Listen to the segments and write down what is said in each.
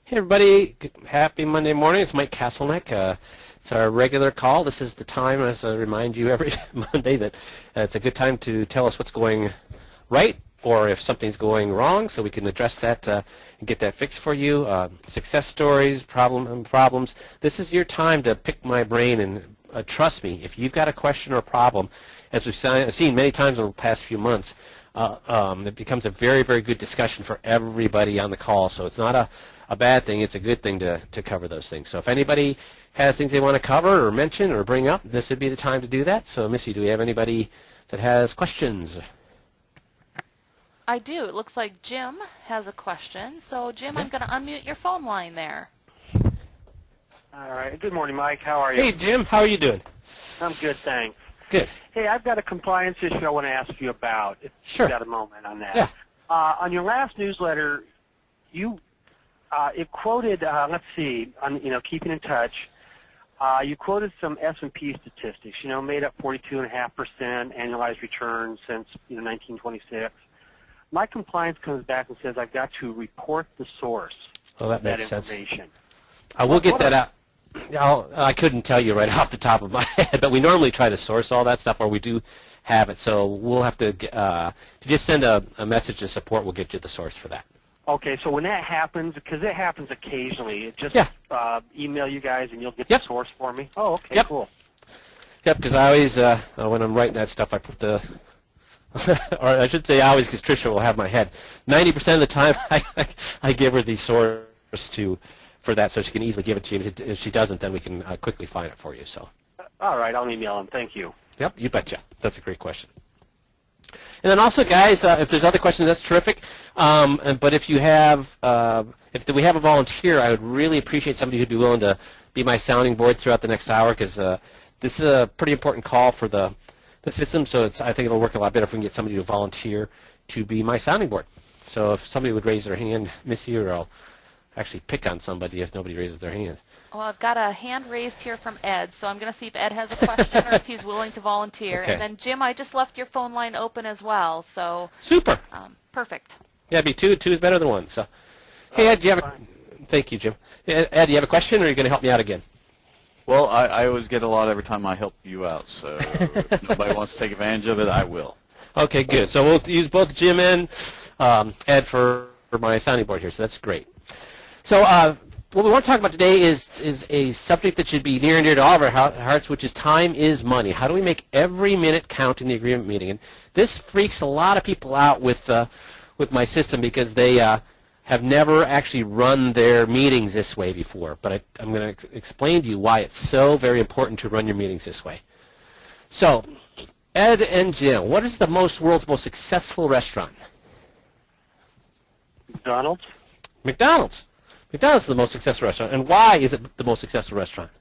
Hey everybody, happy Monday morning. It's Mike Castleneck. It's our regular call. This is the time, as I remind you every Monday, that it's a good time to tell us what's going right or if something's going wrong so we can address that and get that fixed for you. Success stories, problems. This is your time to pick my brain and trust me, if you've got a question or problem, as we've seen many times over the past few months, it becomes a very, very good discussion for everybody on the call. So it's not a bad thing. It's a good thing to cover those things. So if anybody has things they want to cover or mention or bring up, this would be the time to do that. So Missy, do we have anybody that has questions? I do. It looks like Jim has a question. So Jim, I'm going to unmute your phone line there. All right. Good morning, Mike. How are you? Hey, Jim. How are you doing? I'm good, thanks. Good. Hey, I've got a compliance issue I want to ask you about, if Sure. you've got a moment on that. Yeah. On your last newsletter, it quoted, let's see, on, keeping in touch, you quoted some S&P statistics, made up 42.5% annualized return since, 1926. My compliance comes back and says I've got to report the source Well, that of makes sense. information. I will get that out. I couldn't tell you right off the top of my head, but we normally try to source all that stuff, or we do have it. So we'll have to, if you just send a message to support, we'll get you the source for that. Okay, so when that happens, because it happens occasionally, just email you guys and you'll get the source for me? Oh, okay, cool. Yep, because I always, when I'm writing that stuff, I put the, or I should say always, because Tricia will have my head. 90% of the time, I give her the source for that, so she can easily give it to you. If she doesn't, then we can quickly find it for you. So. All right, I'll email them. Thank you. Yep, you betcha. That's a great question. And then also, guys, if there's other questions, that's terrific. But if you have, if we have a volunteer, I would really appreciate somebody who'd be willing to be my sounding board throughout the next hour, because this is a pretty important call for the system. So I think it'll work a lot better if we can get somebody to volunteer to be my sounding board. So if somebody would raise their hand, Missy, or I'll actually pick on somebody if nobody raises their hand. Well, I've got a hand raised here from Ed, so I'm going to see if Ed has a question or if he's willing to volunteer. Okay. And then, Jim, I just left your phone line open as well, so... Super. Perfect. Yeah, be two. Two is better than one. So, hey, Ed, do you have a... Thank you, Jim. Ed, do you have a question, or are you going to help me out again? Well, I always get a lot every time I help you out, so if nobody wants to take advantage of it, I will. Okay, good. So we'll use both Jim and Ed for my sounding board here, so that's great. So what we want to talk about today is a subject that should be near and dear to all of our hearts, which is time is money. How do we make every minute count in the agreement meeting? And this freaks a lot of people out with my system, because they have never actually run their meetings this way before. But I'm going to explain to you why it's so very important to run your meetings this way. So, Ed and Jim, what is the world's most successful restaurant? McDonald's? McDonald's. McDonald's is the most successful restaurant. And why is it the most successful restaurant?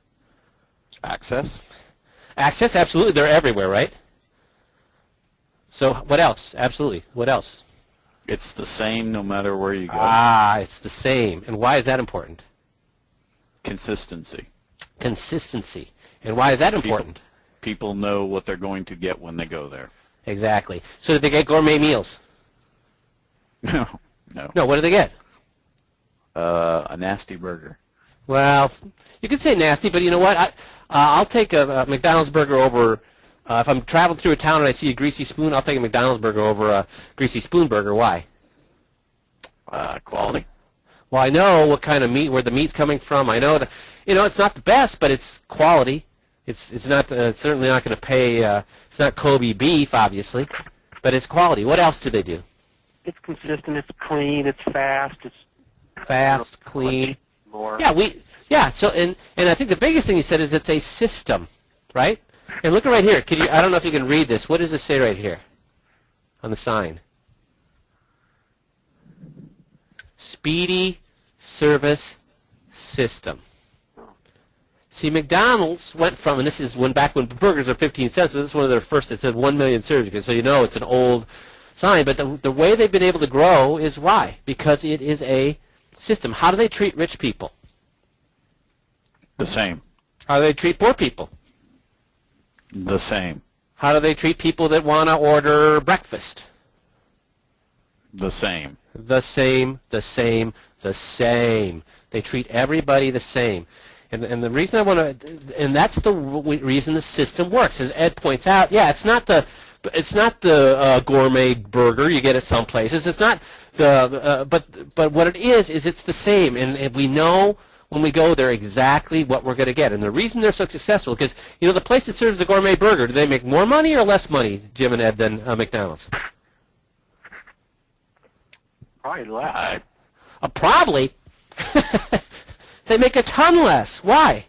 Access? Access, absolutely. They're everywhere, right? So what else? Absolutely. What else? It's the same no matter where you go. Ah, it's the same. And why is that important? Consistency. Consistency. And why is that important? People know what they're going to get when they go there. Exactly. So do they get gourmet meals? No. No, what do they get? A nasty burger. Well, you could say nasty, but you know what? I'll take a McDonald's burger over, if I'm traveling through a town and I see a greasy spoon, I'll take a McDonald's burger over a greasy spoon burger. Why? Quality. Well, I know what kind of meat, where the meat's coming from. I know that, it's not the best, but it's quality. It's not it's certainly not going to pay. It's not Kobe beef, obviously, but it's quality. What else do they do? It's consistent. It's clean. It's fast. It's fast, clean. More. Yeah. So and I think the biggest thing you said is it's a system, right? And look right here. I don't know if you can read this. What does it say right here on the sign? Speedy service system. See, McDonald's went from, and this is back when burgers were 15 cents, so this is one of their first, it said 1 million servings, so it's an old sign, but the way they've been able to grow is why? Because it is a system. How do they treat rich people? The same. How do they treat poor people? The same. How do they treat people that want to order breakfast? The same. The same, the same. They treat everybody the same. And the reason I want to, and that's the reason the system works, as Ed points out. Yeah, it's not the gourmet burger you get at some places. It's not the, but what it is it's the same, and we know when we go there exactly what we're going to get. And the reason they're so successful, because the place that serves the gourmet burger, do they make more money or less money, Jim and Ed, than McDonald's? Probably less. Probably. They make a ton less. Why?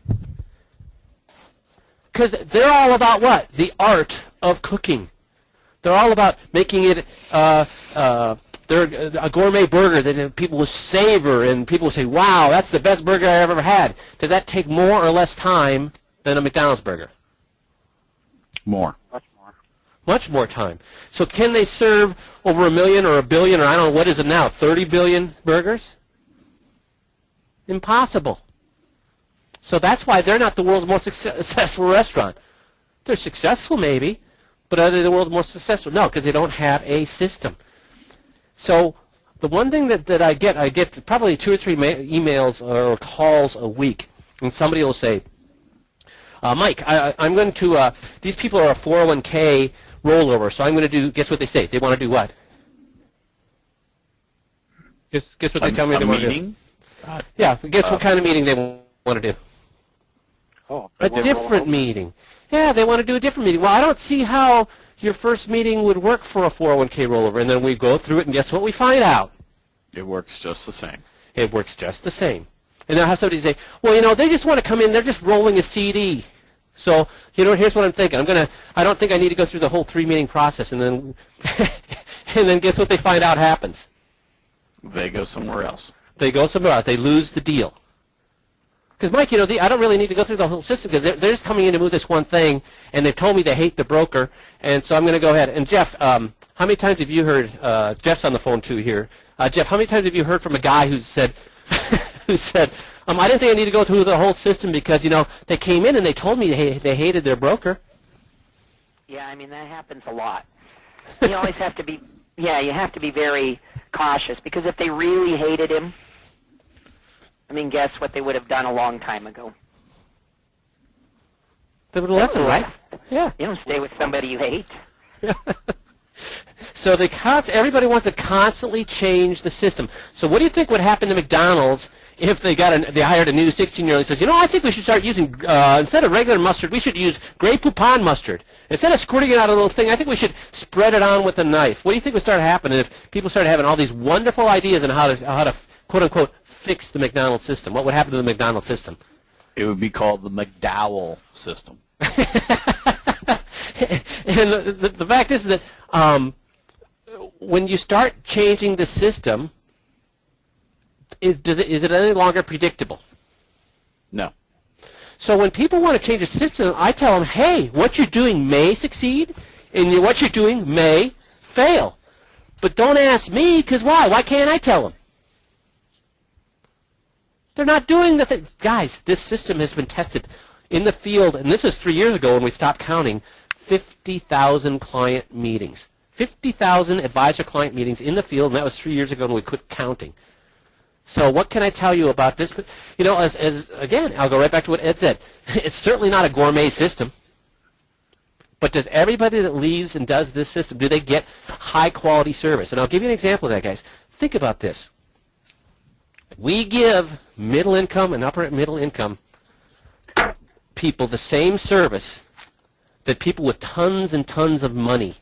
Because they're all about what? The art of cooking. They're all about making it they're a gourmet burger that people will savor, and people will say, wow, that's the best burger I've ever had. Does that take more or less time than a McDonald's burger? More. Much more. Much more time. So can they serve over 1 million or 1 billion, or I don't know, what is it now, 30 billion burgers? Impossible. So that's why they're not the world's most successful restaurant. They're successful maybe, but are they the world's most successful? No, because they don't have a system. So the one thing that I get probably 2 or 3 emails or calls a week, and somebody will say, Mike, I'm going to, these people are a 401k rollover, so I'm going to do, guess what they say? They want to do what? Guess what they tell me they want to do? Yeah, guess what kind of meeting they want to do? Oh, A different meeting. Yeah, they want to do a different meeting. Well, I don't see how your first meeting would work for a 401k rollover. And then we go through it, and guess what we find out? It works just the same. It works just the same. And then I'll have somebody say, well, they just want to come in. They're just rolling a CD. So, here's what I'm thinking. I don't think I need to go through the whole 3-meeting process. And then, and then guess what they find out happens? They go somewhere else. They go somewhere else. They lose the deal. Because, Mike, I don't really need to go through the whole system, because they're just coming in to move this one thing, and they've told me they hate the broker, and so I'm going to go ahead. And, Jeff, how many times have you heard, Jeff's on the phone, too, here. Jeff, how many times have you heard from a guy who said, I didn't think I need to go through the whole system because, they came in and they told me they hated their broker. Yeah, that happens a lot. You always have to be, you have to be very cautious, because if they really hated him, guess what they would have done a long time ago? They would have left him, right? Yeah. You don't stay with somebody you hate. So everybody wants to constantly change the system. So what do you think would happen to McDonald's if they hired a new 16-year-old and says, I think we should start using, instead of regular mustard, we should use Grey Poupon mustard. Instead of squirting it out of a little thing, I think we should spread it on with a knife. What do you think would start happening if people started having all these wonderful ideas on how to quote-unquote, fix the McDonald's system? What would happen to the McDonald's system? It would be called the McDowell system. And the fact is that when you start changing the system, is it any longer predictable? No. So when people want to change the system, I tell them, hey, what you're doing may succeed, and what you're doing may fail. But don't ask me, because why? Why can't I tell them? They're not doing the thing. Guys, this system has been tested in the field, and this is 3 years ago when we stopped counting, 50,000 client meetings. 50,000 advisor-client meetings in the field, and that was 3 years ago when we quit counting. So what can I tell you about this? Again, I'll go right back to what Ed said. It's certainly not a gourmet system. But does everybody that leaves and does this system, do they get high-quality service? And I'll give you an example of that, guys. Think about this. We give middle-income and upper-middle-income people the same service that people with tons and tons of money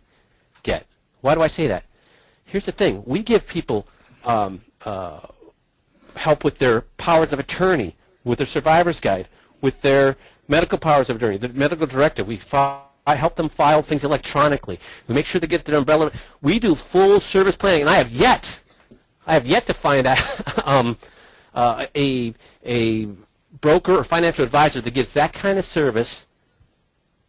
get. Why do I say that? Here's the thing. We give people help with their powers of attorney, with their survivor's guide, with their medical powers of attorney, the medical directive. I help them file things electronically. We make sure they get their umbrella. We do full service planning, and I have yet to find out a broker or financial advisor that gives that kind of service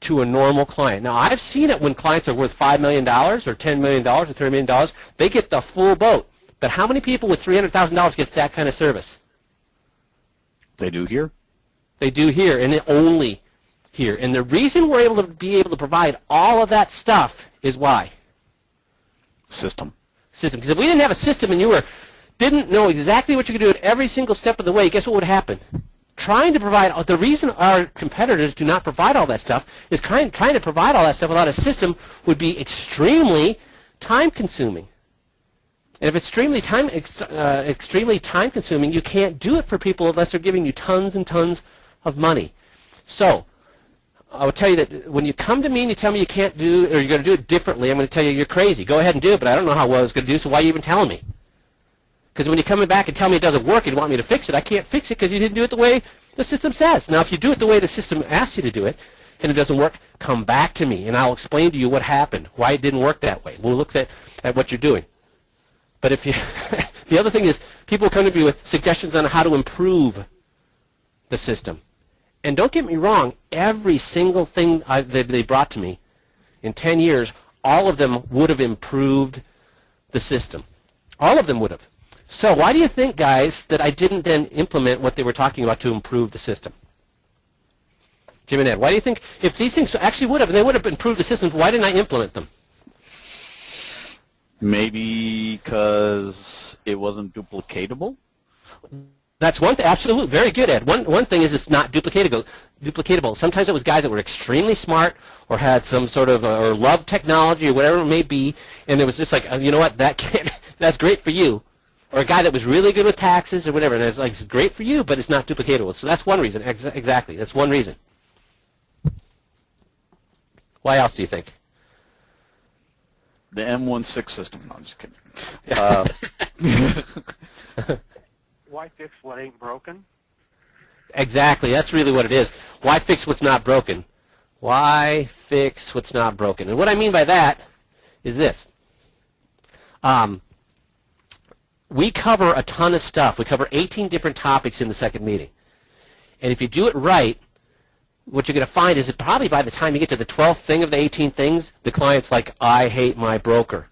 to a normal client. Now, I've seen it when clients are worth $5 million or $10 million or $30 million. They get the full boat. But how many people with $300,000 get that kind of service? They do here. They do here, and only here. And the reason we're able to provide all of that stuff is why? System. System. Because if we didn't have a system and you were didn't know exactly what you could do at every single step of the way, guess what would happen? Trying to provide, the reason our competitors do not provide all that stuff is trying to provide all that stuff without a system would be extremely time-consuming. And if it's extremely time-consuming, you can't do it for people unless they're giving you tons and tons of money. So I will tell you that when you come to me and you tell me you can't do or you're going to do it differently, I'm going to tell you you're crazy. Go ahead and do it, but I don't know how well it's going to do, so why are you even telling me? Because when you're coming back and tell me it doesn't work and you want me to fix it, I can't fix it because you didn't do it the way the system says. Now, if you do it the way the system asks you to do it and it doesn't work, come back to me and I'll explain to you what happened, why it didn't work that way. We'll look at what you're doing. But if you, the other thing is people come to me with suggestions on how to improve the system. And don't get me wrong, every single thing they brought to me in 10 years, all of them would have improved the system. All of them would have. So why do you think, guys, that I didn't then implement what they were talking about to improve the system? Jim and Ed, why do you think, if these things actually would have, they would have improved the system, why didn't I implement them? Maybe because it wasn't duplicatable? That's one thing. Absolutely. Very good, Ed. One thing is it's not duplicatable. Sometimes it was guys that were extremely smart or had some sort of, or loved technology or whatever it may be, and it was just like, you know what, that's great for you. Or a guy that was really good with taxes or whatever, and it's like, it's great for you, but it's not duplicatable. So that's one reason. Exactly. That's one reason. Why else do you think? The M16 system. No, I'm just kidding. Why fix what ain't broken? Exactly. That's really what it is. Why fix what's not broken? Why fix what's not broken? And what I mean by that is this. We cover a ton of stuff. We cover 18 different topics in the second meeting. And if you do it right, what you're going to find is that probably by the time you get to the 12th thing of the 18 things, the client's like, I hate my broker.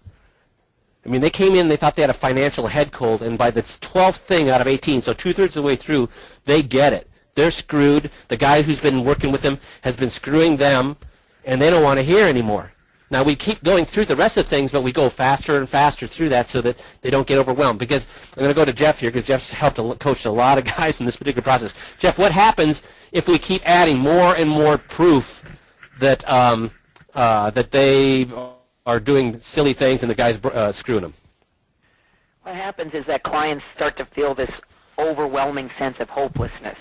I mean, they came in, they thought they had a financial head cold, and by the 12th thing out of 18, so 2/3 of the way through, they get it. They're screwed. The guy who's been working with them has been screwing them, and they don't want to hear anymore. Now, we keep going through the rest of things, but we go faster and faster through that so that they don't get overwhelmed. Because I'm going to go to Jeff here, because Jeff's helped coach a lot of guys in this particular process. Jeff, what happens if we keep adding more and more proof that that they are doing silly things and the guy's screwing them? What happens is that clients start to feel this overwhelming sense of hopelessness.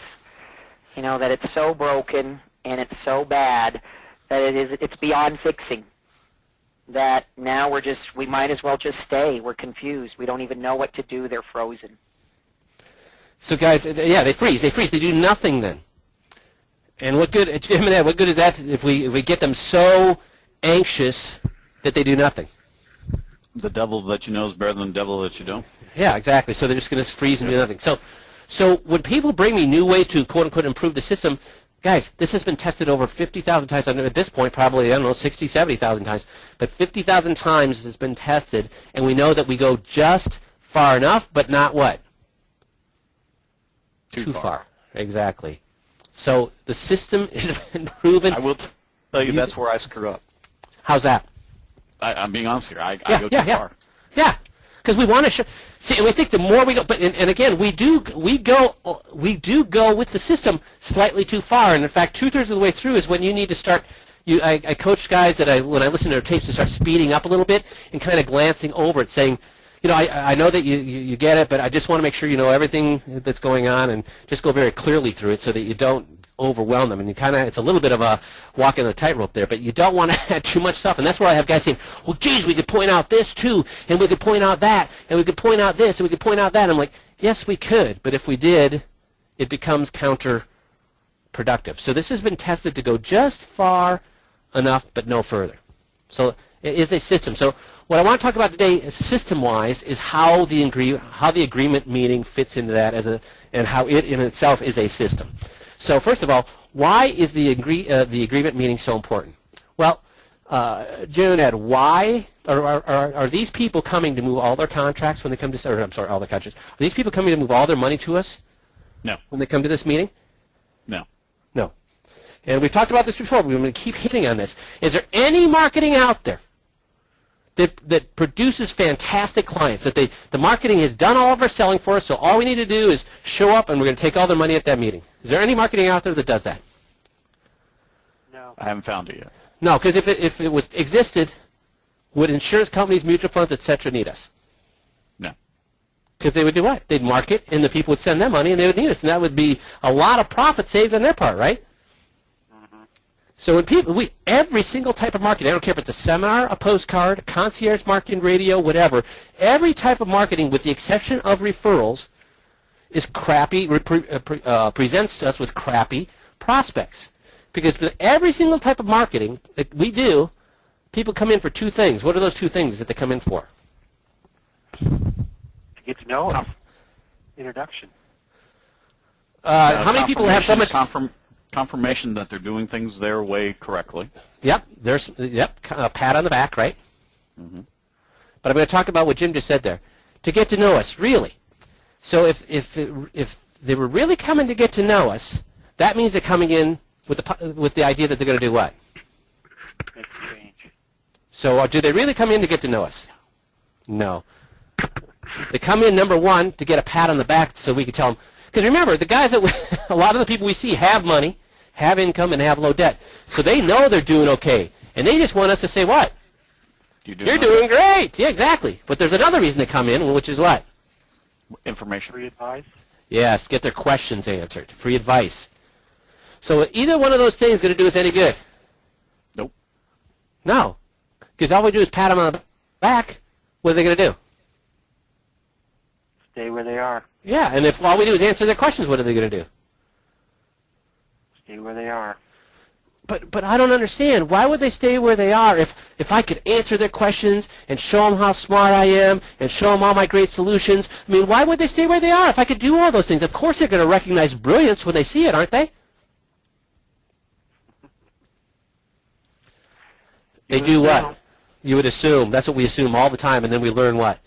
You know, that it's so broken and it's so bad that it's beyond fixing. That now we might as well just stay. We're confused. We don't even know what to do. They're frozen. So guys, yeah, they freeze. They do nothing then. And what good, Jim and Ed, what good is that if we get them so anxious that they do nothing? The devil that you know is better than the devil that you don't. Yeah, exactly. So they're just going to freeze and do nothing. So when people bring me new ways to quote-unquote improve the system, guys, this has been tested over 50,000 times. At this point, probably, I don't know, 60, 70,000 times. But 50,000 times has been tested, and we know that we go just far enough, but not what? Too far. Exactly. So the system has been proven. I will tell you that's where I screw up. How's that? I'm being honest here. I go too far. Yeah, because we want to show. See, and we think the more we go, but and again, we do go with the system slightly too far. And in fact, 2/3 of the way through is when you need to start. I coach guys that when I listen to their tapes to start speeding up a little bit and kind of glancing over it, saying, you know, I know that you get it, but I just want to make sure you know everything that's going on and just go very clearly through it so that you don't overwhelm them. And you it's a little bit of a walking the tightrope there, but you don't want to add too much stuff. And that's where I have guys saying, well, geez, we could point out this too, and we could point out that, and we could point out this, and we could point out that. And I'm like, yes, we could, but if we did, it becomes counterproductive. So this has been tested to go just far enough, but no further. So it is a system. So what I want to talk about today, system-wise, is how the agreement meeting fits into that and how it in itself is a system. So first of all, why is the agreement meeting so important? Well, Jim and Ed, why are these people coming to move all their contracts when they come to? Or I'm sorry, all their contracts. Are these people coming to move all their money to us? No. When they come to this meeting? No. No. And we've talked about this before. We're going to keep hitting on this. Is there any marketing out there that produces fantastic clients, that the marketing has done all of our selling for us, so all we need to do is show up and we're going to take all their money at that meeting. Is there any marketing out there that does that? No. I haven't found it yet. No, because if it was existed, would insurance companies, mutual funds, etc. need us? No. Because they would do what? They'd market, and the people would send them money, and they would need us, and that would be a lot of profit saved on their part, right? So when people, every single type of marketing, I don't care if it's a seminar, a postcard, concierge marketing, radio, whatever, every type of marketing, with the exception of referrals, is crappy, presents us with crappy prospects. Because with every single type of marketing that we do, people come in for two things. What are those two things that they come in for? To get to know us. Introduction. How many people have so much... Confirmation that they're doing things their way correctly. Yep, a pat on the back, right? Mm-hmm. But I'm going to talk about what Jim just said there. To get to know us, really. So if they were really coming to get to know us, that means they're coming in with the idea that they're going to do what? Make a change. So do they really come in to get to know us? No. They come in, number one, to get a pat on the back so we can tell them. Because remember, the guys a lot of the people we see have money, have income, and have low debt. So they know they're doing okay. And they just want us to say what? You're doing great. Yeah, exactly. But there's another reason they come in, which is what? Information. Free advice. Yes, get their questions answered. Free advice. So either one of those things is going to do us any good? Nope. No. Because all we do is pat them on the back. What are they going to do? Stay where they are. Yeah, and if all we do is answer their questions, what are they going to do? Stay where they are. But I don't understand. Why would they stay where they are if I could answer their questions and show them how smart I am and show them all my great solutions? I mean, why would they stay where they are if I could do all those things? Of course they're going to recognize brilliance when they see it, aren't they? They do what? You would assume. That's what we assume all the time, and then we learn what?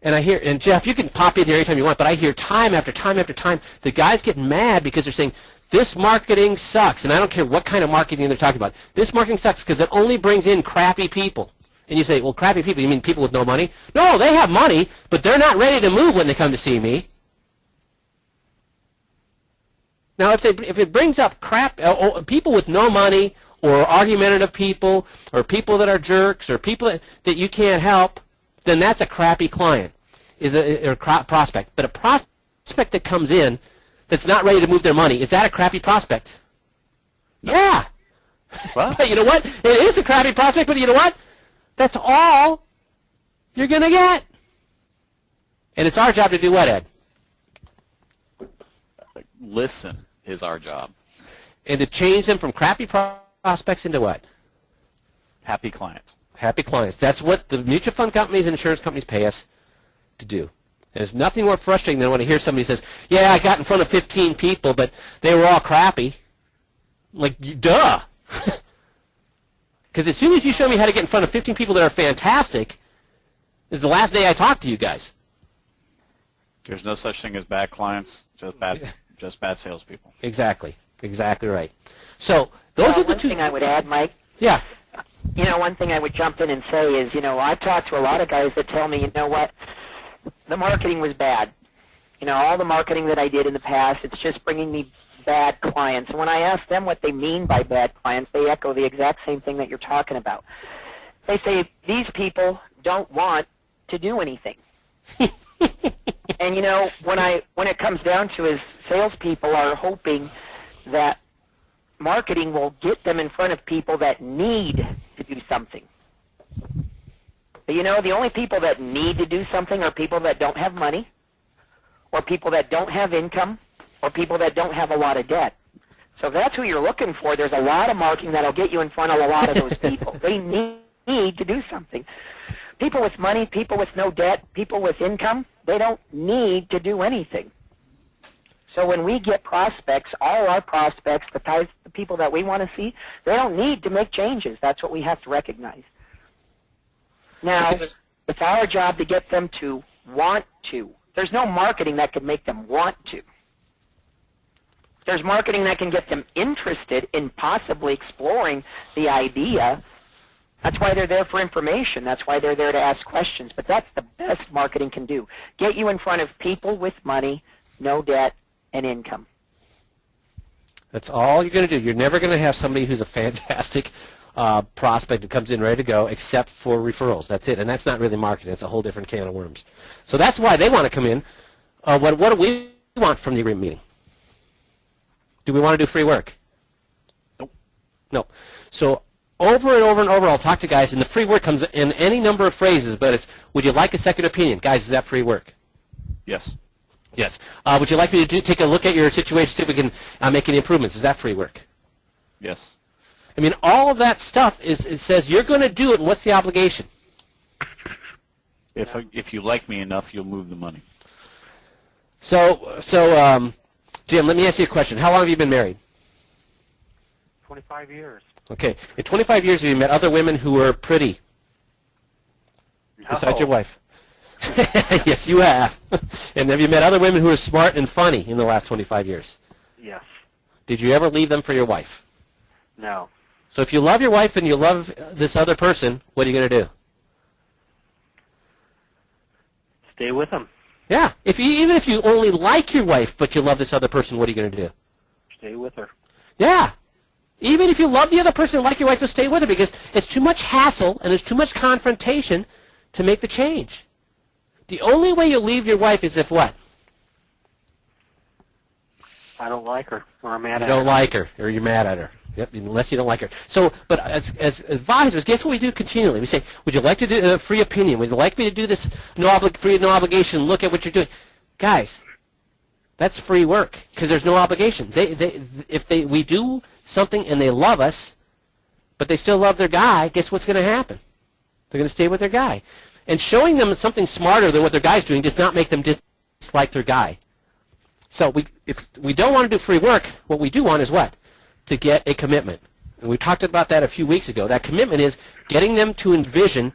And Jeff, you can pop in here anytime you want, but I hear time after time after time the guys get mad because they're saying, this marketing sucks, and I don't care what kind of marketing they're talking about. This marketing sucks because it only brings in crappy people. And you say, well, crappy people, you mean people with no money? No, they have money, but they're not ready to move when they come to see me. Now, if it brings up people with no money, or argumentative people, or people that are jerks, or people that you can't help, then that's a crappy client, or a prospect. But a prospect that comes in that's not ready to move their money, is that a crappy prospect? No. Yeah. Well, but you know what? It is a crappy prospect, but you know what? That's all you're going to get. And it's our job to do what, Ed? Listen is our job. And to change them from crappy prospects into what? Happy clients. Happy clients. That's what the mutual fund companies and insurance companies pay us to do. And there's nothing more frustrating than when I hear somebody says, yeah, I got in front of 15 people, but they were all crappy. Like, duh. Because as soon as you show me how to get in front of 15 people that are fantastic, is the last day I talk to you guys. There's no such thing as bad clients, just bad salespeople. Exactly. Exactly right. So those are the two. One thing I would add, Mike. Yeah. One thing I would jump in and say is, I've talked to a lot of guys that tell me, you know what, the marketing was bad. All the marketing that I did in the past, it's just bringing me bad clients. And when I ask them what they mean by bad clients, they echo the exact same thing that you're talking about. They say, these people don't want to do anything. And, when it comes down to it, salespeople are hoping that marketing will get them in front of people that need to do something. But the only people that need to do something are people that don't have money, or people that don't have income, or people that don't have a lot of debt. So if that's who you're looking for, there's a lot of marketing that'll get you in front of a lot of those people. They need to do something. People with money, people with no debt, people with income, they don't need to do anything. So when we get prospects, all our prospects, the people that we want to see, they don't need to make changes. That's what we have to recognize. Now, it's our job to get them to want to. There's no marketing that can make them want to. There's marketing that can get them interested in possibly exploring the idea That's why they're there for information. That's why they're there to ask questions. But that's the best marketing can do. Get you in front of people with money, no debt, and income. That's all you're going to do. You're never going to have somebody who's a fantastic prospect who comes in ready to go except for referrals. That's it. And that's not really marketing. It's a whole different can of worms. So that's why they want to come in. What do we want from the agreement meeting? Do we want to do free work? Nope. No. So over and over and over, I'll talk to guys, and the free work comes in any number of phrases, but it's, would you like a second opinion? Guys, is that free work? Yes. Yes. Would you like me to take a look at your situation, see if we can make any improvements? Is that free work? Yes. I mean, all of that stuff it says you're going to do it, and what's the obligation? If you like me enough, you'll move the money. So Jim, let me ask you a question. How long have you been married? 25 years. Okay. In 25 years, have you met other women who were pretty besides your wife? Yes, you have. And have you met other women who are smart and funny in the last 25 years? Yes. Did you ever leave them for your wife? No. So if you love your wife and you love this other person, what are you going to do? Stay with them. Yeah. Even if you only like your wife but you love this other person, what are you going to do? Stay with her. Yeah. Even if you love the other person and like your wife, you'll stay with her because it's too much hassle and there's too much confrontation to make the change. The only way you'll leave your wife is if what? I don't like her, or I'm mad at You her. don't like her, or you're mad at her. Yep, unless you don't like her. So, but as advisors, guess what we do continually? We say, would you like to do a free opinion? Would you like me to do this free, no obligation, look at what you're doing? Guys, that's free work because there's no obligation. If we do something and they love us, but they still love their guy, guess what's going to happen? They're going to stay with their guy. And showing them something smarter than what their guy's doing does not make them dislike their guy. So if we don't want to do free work, what we do want is what? To get a commitment. And we talked about that a few weeks ago. That commitment is getting them to envision,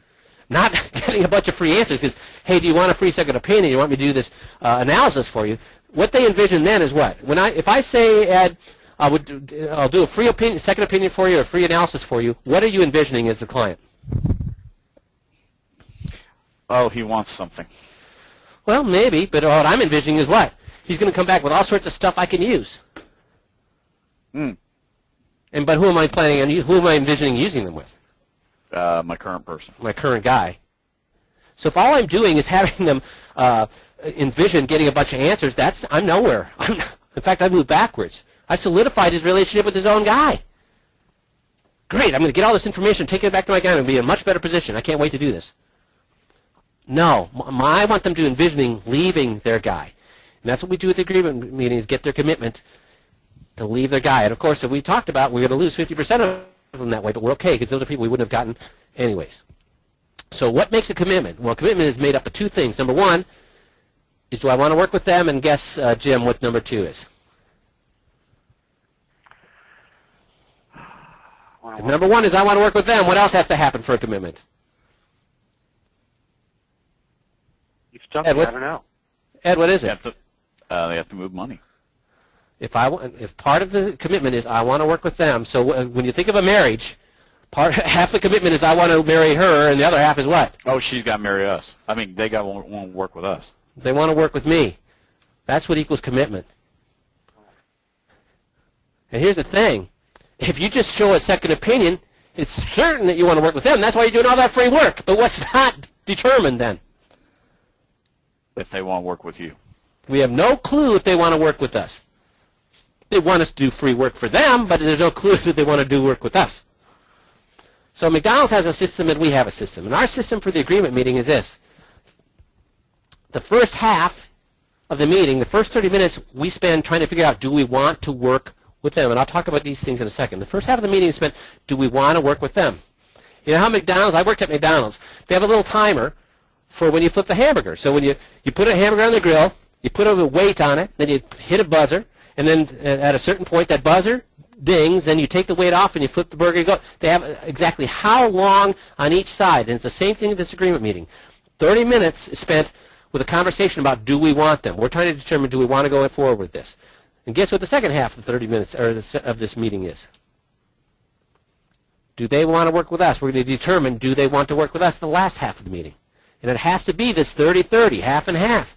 not getting a bunch of free answers because, hey, do you want a free second opinion? Do you want me to do this analysis for you? What they envision then is what? If I say, Ed, I'll do a free opinion, second opinion for you, or a free analysis for you, what are you envisioning as the client? Oh, he wants something. Well, maybe, but what I'm envisioning is what? He's going to come back with all sorts of stuff I can use. But who am I planning on? Who am I envisioning using them with? My current person. My current guy. So if all I'm doing is having them envision getting a bunch of answers, I'm nowhere. In fact, I've moved backwards. I've solidified his relationship with his own guy. Great, I'm going to get all this information, take it back to my guy, and be in a much better position. I can't wait to do this. No, I want them to envisioning leaving their guy. And that's what we do at the agreement meetings, get their commitment to leave their guy. And, of course, if we talked about we're going to lose 50% of them that way, but we're okay because those are people we wouldn't have gotten anyways. So what makes a commitment? Well, a commitment is made up of two things. Number one is do I want to work with them? And guess, Jim, what number two is? If number one is I want to work with them, what else has to happen for a commitment? You've stumped Ed, me. I don't know. Ed, what is it? They have to move money. If part of the commitment is I want to work with them, so when you think of a marriage, half the commitment is I want to marry her, and the other half is what? Oh, she's got to marry us. I mean, they want to work with us. They want to work with me. That's what equals commitment. And here's the thing. If you just show a second opinion, it's certain that you want to work with them. That's why you're doing all that free work. But what's not determined then? If they want to work with you. We have no clue if they want to work with us. They want us to do free work for them, but there's no clue that they want to do work with us. So McDonald's has a system and we have a system. And our system for the agreement meeting is this. The first half of the meeting, the first 30 minutes, we spend trying to figure out, do we want to work with them? And I'll talk about these things in a second. The first half of the meeting is spent, do we want to work with them? You know how McDonald's, I worked at McDonald's, they have a little timer for when you flip the hamburger. So when you put a hamburger on the grill, you put a weight on it, then you hit a buzzer, and then at a certain point that buzzer dings, then you take the weight off and you flip the burger and go. They have exactly how long on each side, and it's the same thing at this agreement meeting. 30 minutes is spent with a conversation about do we want them. We're trying to determine do we want to go forward with this. And guess what the second half of 30 minutes of this meeting is? Do they want to work with us? We're going to determine, do they want to work with us the last half of the meeting? And it has to be this 30-30, half and half.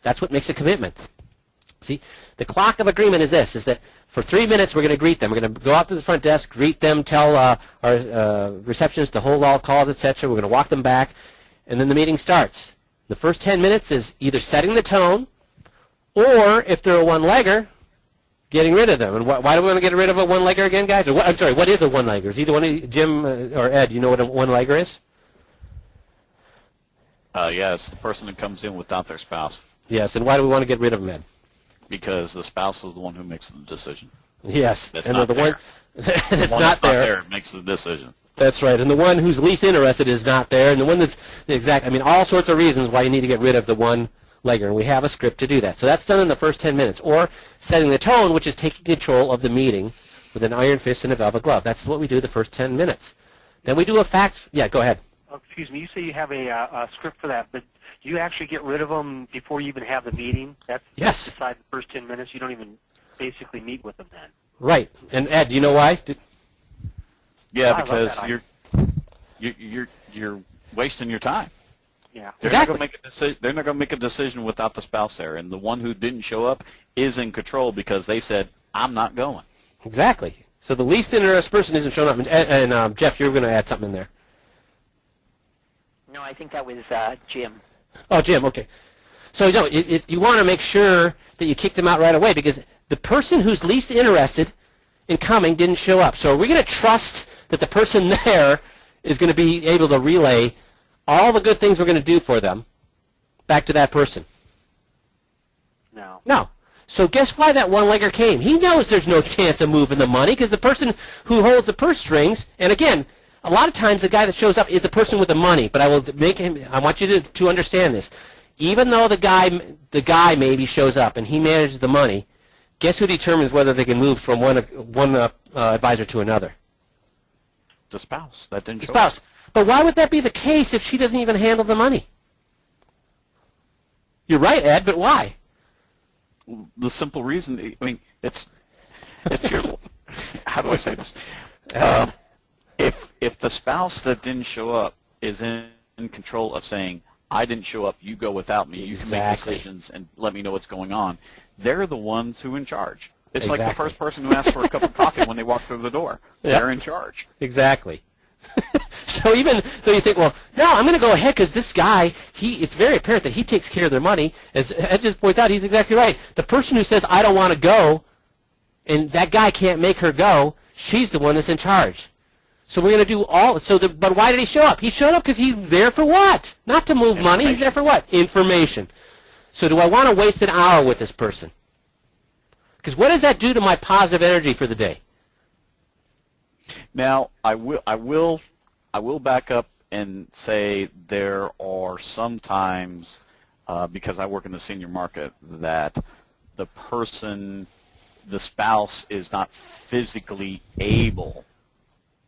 That's what makes a commitment. See, the clock of agreement is this, is that for 3 minutes we're going to greet them. We're going to go out to the front desk, greet them, tell our receptionist to hold all calls, etc. We're going to walk them back, and then the meeting starts. The first 10 minutes is either setting the tone, or if they're a one-legger, getting rid of them. And why do we want to get rid of a one-legger again, guys? Or I'm sorry, what is a one-legger? Is either one of you, Jim or Ed, you know what a one-legger is? Yeah, it's the person that comes in without their spouse, Yes, and why do we want to get rid of them, Ed? because the spouse is the one who makes the decision. Yes, That's and not the there. one The that's one not that's there. makes the decision. That's right, and the one who's least interested is not there, and the one that's the exact. I mean, all sorts of reasons why you need to get rid of the one-legger, and we have a script to do that. So that's done in the first 10 minutes, or setting the tone, which is taking control of the meeting with an iron fist and a velvet glove. That's what we do the first 10 minutes. Then we do a fact. Yeah, go ahead. Oh, excuse me, you say you have a script for that, but do you actually get rid of them before you even have the meeting? That's Yes. inside the first 10 minutes. You don't even basically meet with them then. Right, and Ed, do you know why? Yeah, I love because that you're wasting your time. Yeah. They're Exactly. not going to make a decision. They're not going to make a decision without the spouse there, and the one who didn't show up is in control because they said, "I'm not going." Exactly. So the least interested person isn't showing up. And Jeff, you're going to add something in there. No, I think that was Jim. Oh, Jim, okay. So no, you want to make sure that you kick them out right away because the person who's least interested in coming didn't show up. So are we going to trust that the person there is going to be able to relay all the good things we're going to do for them back to that person? No. No. So guess why that one-legger came? He knows there's no chance of moving the money because the person who holds the purse strings, and again, a lot of times the guy that shows up is the person with the money, but I will make him, I want you to understand this. Even though the guy maybe shows up and he manages the money, guess who determines whether they can move from one advisor to another? The spouse that didn't The show spouse. up. But why would that be the case if she doesn't even handle the money? You're right, Ed, but why? The simple reason, I mean, it's your. How do I say this? If the spouse that didn't show up is in control of saying, "I didn't show up, you go without me, you can make Exactly. decisions and let me know what's going on," they're the ones who are in charge. It's like the Exactly. first person who asks for a cup of coffee when they walk through the door. Yeah. They're in charge. Exactly. So even though you think, well, no, I'm going to go ahead because this guy, it's very apparent that he takes care of their money. As Ed just points out, he's exactly right. The person who says, I don't want to go, and that guy can't make her go, she's the one that's in charge. So we're going to do all, but why did he show up? He showed up because he's there for what? Not to move money, he's there for what? Information. So do I want to waste an hour with this person? Because what does that do to my positive energy for the day? Now, I will back up and say there are sometimes, because I work in the senior market, that the spouse is not physically able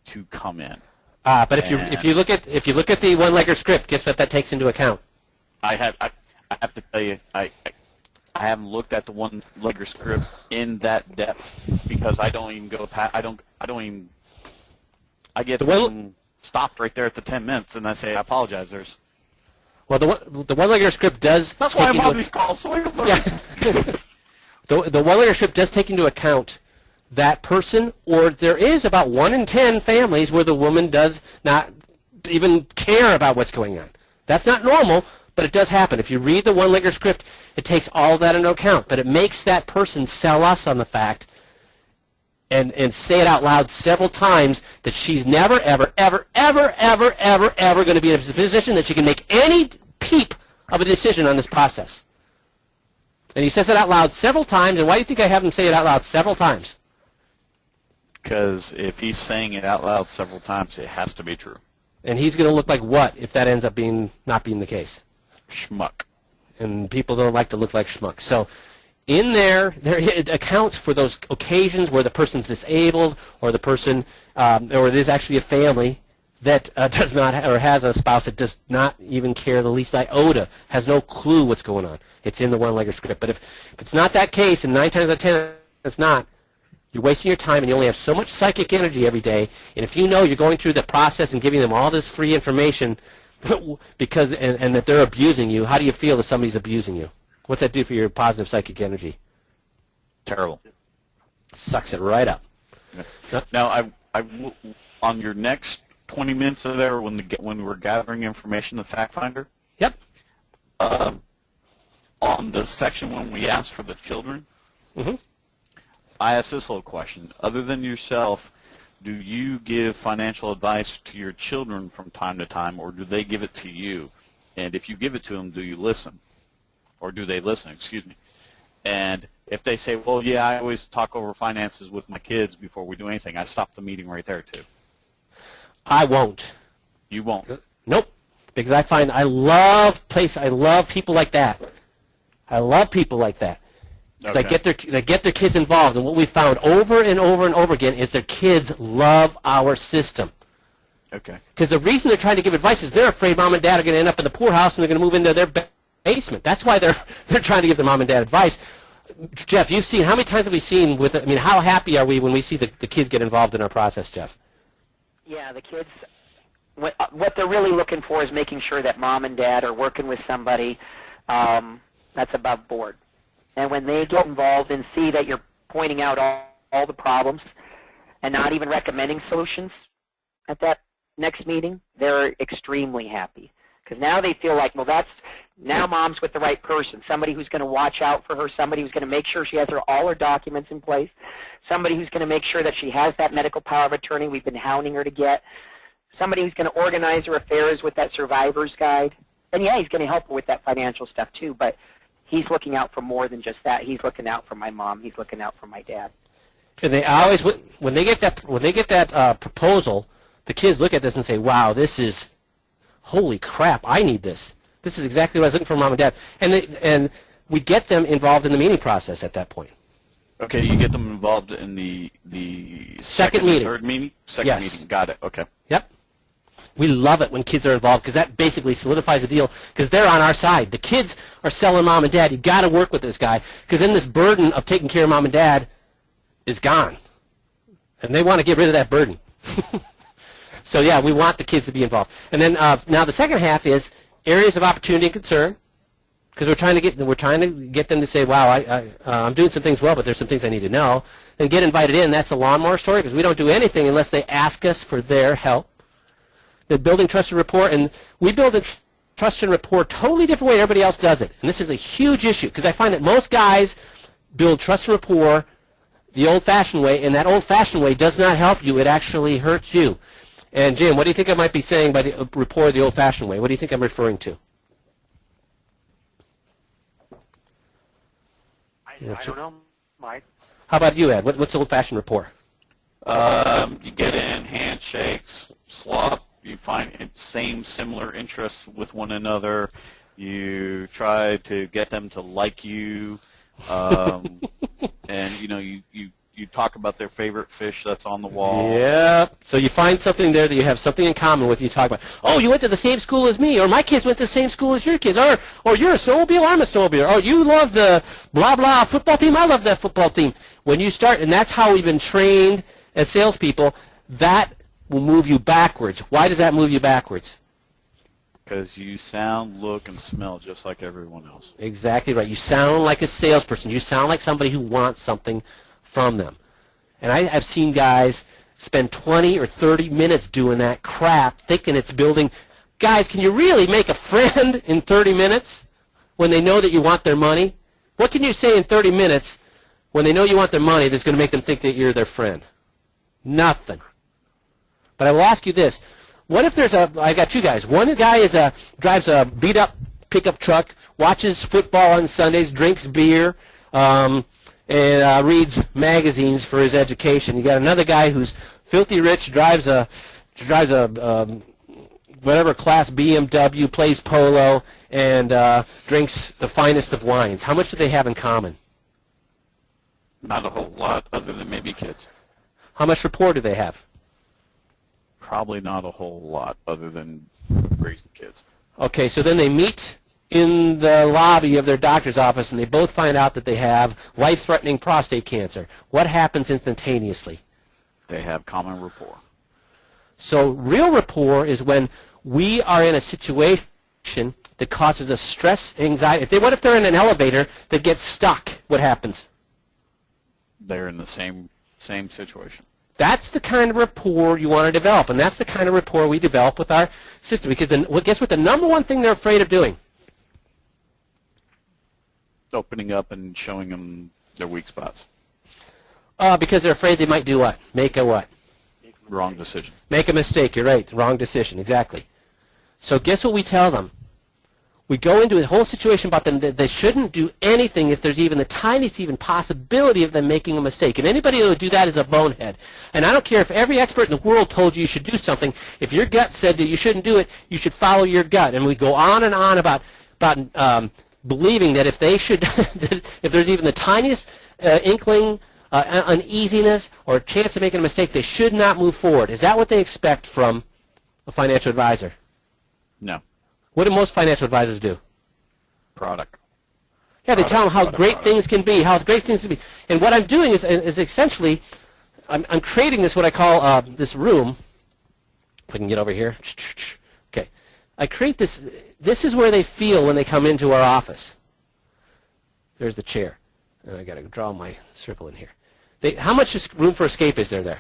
to come in. But if you look at the one-legger script, guess what that takes into account? I have to tell you, I haven't looked at the one-legger script in that depth because I don't even go past. I don't even. I get stopped right there at the 10 minutes, and I say, I apologize. Well, the one-legger script does. That's why I'm on these calls, so I can learn. Yeah. The one-legger script does take into account that person, or there is about 1 in 10 families where the woman does not even care about what's going on. That's not normal, but it does happen. If you read the one-legger script, it takes all that into account, but it makes that person sell us on the fact and say it out loud several times that she's never, ever, ever, ever, ever, ever, ever going to be in a position that she can make any peep of a decision on this process. And he says it out loud several times, and why do you think I have him say it out loud several times? Because if he's saying it out loud several times, it has to be true. And he's going to look like what if that ends up not being the case? Schmuck. And people don't like to look like schmucks. So in there it accounts for those occasions where the person's disabled, or the person, or there's actually a family that does not, or has a spouse that does not even care the least iota, has no clue what's going on. It's in the one-legger script. But if it's not that case, and 9 times out of 10 it's not, You're wasting your time, and you only have so much psychic energy every day. And if you know you're going through the process and giving them all this free information because and that they're abusing you, how do you feel if somebody's abusing you? What's that do for your positive psychic energy? Terrible. Sucks it right up. Now, on your next 20 minutes of there, when we're gathering information, the fact finder. Yep. On the section when we ask for the children, I ask this little question: other than yourself, do you give financial advice to your children from time to time, or do they give it to you? And if you give it to them, do you listen, or do they listen? Excuse me. And if they say, well, yeah, I always talk over finances with my kids before we do anything, I stop the meeting right there, too. I won't. You won't? Nope. Because I find I love people like that. I love people like that. Okay. They get their kids involved. And what we found over and over and over again is their kids love our system. Okay. Because the reason they're trying to give advice is they're afraid mom and dad are going to end up in the poorhouse and they're going to move into their basement. That's why they're trying to give their mom and dad advice. Jeff, you've seen, how many times have we seen how happy are we when we see the kids get involved in our process, Jeff? Yeah, the kids, what they're really looking for is making sure that mom and dad are working with somebody that's above board. And when they get involved and see that you're pointing out all the problems and not even recommending solutions at that next meeting, they're extremely happy. Because now they feel like, well, now mom's with the right person, somebody who's going to watch out for her, somebody who's going to make sure she has all her documents in place, somebody who's going to make sure that she has that medical power of attorney we've been hounding her to get, somebody who's going to organize her affairs with that survivor's guide. And, yeah, he's going to help her with that financial stuff, too, but he's looking out for more than just that. He's looking out for my mom. He's looking out for my dad. And they always, when they get that proposal, the kids look at this and say, wow, this is, holy crap, I need this. This is exactly what I was looking for, mom and dad. And we get them involved in the meeting process at that point. Okay, you get them involved in the Second and meeting. Third meeting? Second Yes. meeting. Got it. Okay. Yep. We love it when kids are involved because that basically solidifies the deal because they're on our side. The kids are selling mom and dad. You got to work with this guy because then this burden of taking care of mom and dad is gone. And they want to get rid of that burden. So, yeah, we want the kids to be involved. And then now the second half is areas of opportunity and concern, because we're trying to get them to say, wow, I'm doing some things well, but there's some things I need to know. Then get invited in. That's the lawnmower story, because we don't do anything unless they ask us for their help. The building trust and rapport, and we build a trust and rapport totally different way than everybody else does it. And this is a huge issue, because I find that most guys build trust and rapport the old-fashioned way, and that old-fashioned way does not help you. It actually hurts you. And, Jim, what do you think I might be saying by the rapport the old-fashioned way? What do you think I'm referring to? I don't know, Mike. How about you, Ed? What's old-fashioned rapport? You get in, handshakes, swap. You find similar interests with one another. You try to get them to like you, and you talk about their favorite fish that's on the wall. Yeah. So you find something there that you have something in common with. You talk about, oh, you went to the same school as me, or my kids went to the same school as your kids, or you're a snowmobile, I'm a snowmobile, or you love the blah blah football team, I love that football team. When you start, and that's how we've been trained as salespeople, that will move you backwards. Why does that move you backwards? Because you sound, look, and smell just like everyone else. Exactly right. You sound like a salesperson. You sound like somebody who wants something from them. And I've seen guys spend 20 or 30 minutes doing that crap, thinking it's building. Guys, can you really make a friend in 30 minutes when they know that you want their money? What can you say in 30 minutes when they know you want their money that's going to make them think that you're their friend? Nothing. But I will ask you this. What if I got two guys. One guy drives a beat-up pickup truck, watches football on Sundays, drinks beer, and reads magazines for his education. You got another guy who's filthy rich, drives a whatever class BMW, plays polo, and drinks the finest of wines. How much do they have in common? Not a whole lot, other than maybe kids. How much rapport do they have? Probably not a whole lot, other than raising kids. Okay, so then they meet in the lobby of their doctor's office and they both find out that they have life-threatening prostate cancer, what happens instantaneously? They have common rapport. So real rapport is when we are in a situation that causes us stress, anxiety. What if they're in an elevator that gets stuck? What happens? They're in the same situation. That's the kind of rapport you want to develop, and that's the kind of rapport we develop with our system. Because guess what? The number one thing they're afraid of doing? Opening up and showing them their weak spots. Because they're afraid they might do what? Make a what? Wrong decision. Make a mistake. You're right. Wrong decision. Exactly. So guess what we tell them? We go into a whole situation about them that they shouldn't do anything if there's even the tiniest even possibility of them making a mistake. And anybody who would do that is a bonehead. And I don't care if every expert in the world told you should do something. If your gut said that you shouldn't do it, you should follow your gut. And we go on and on about believing that if they should, if there's even the tiniest inkling, uneasiness, or a chance of making a mistake, they should not move forward. Is that what they expect from a financial advisor? No. What do most financial advisors do? Product. Yeah, they tell them how great things can be, how great things can be. And what I'm doing is essentially, I'm creating this, what I call this room. If I can get over here. Okay. I create this. This is where they feel when they come into our office. There's the chair. And I got to draw my circle in here. How much room for escape is there?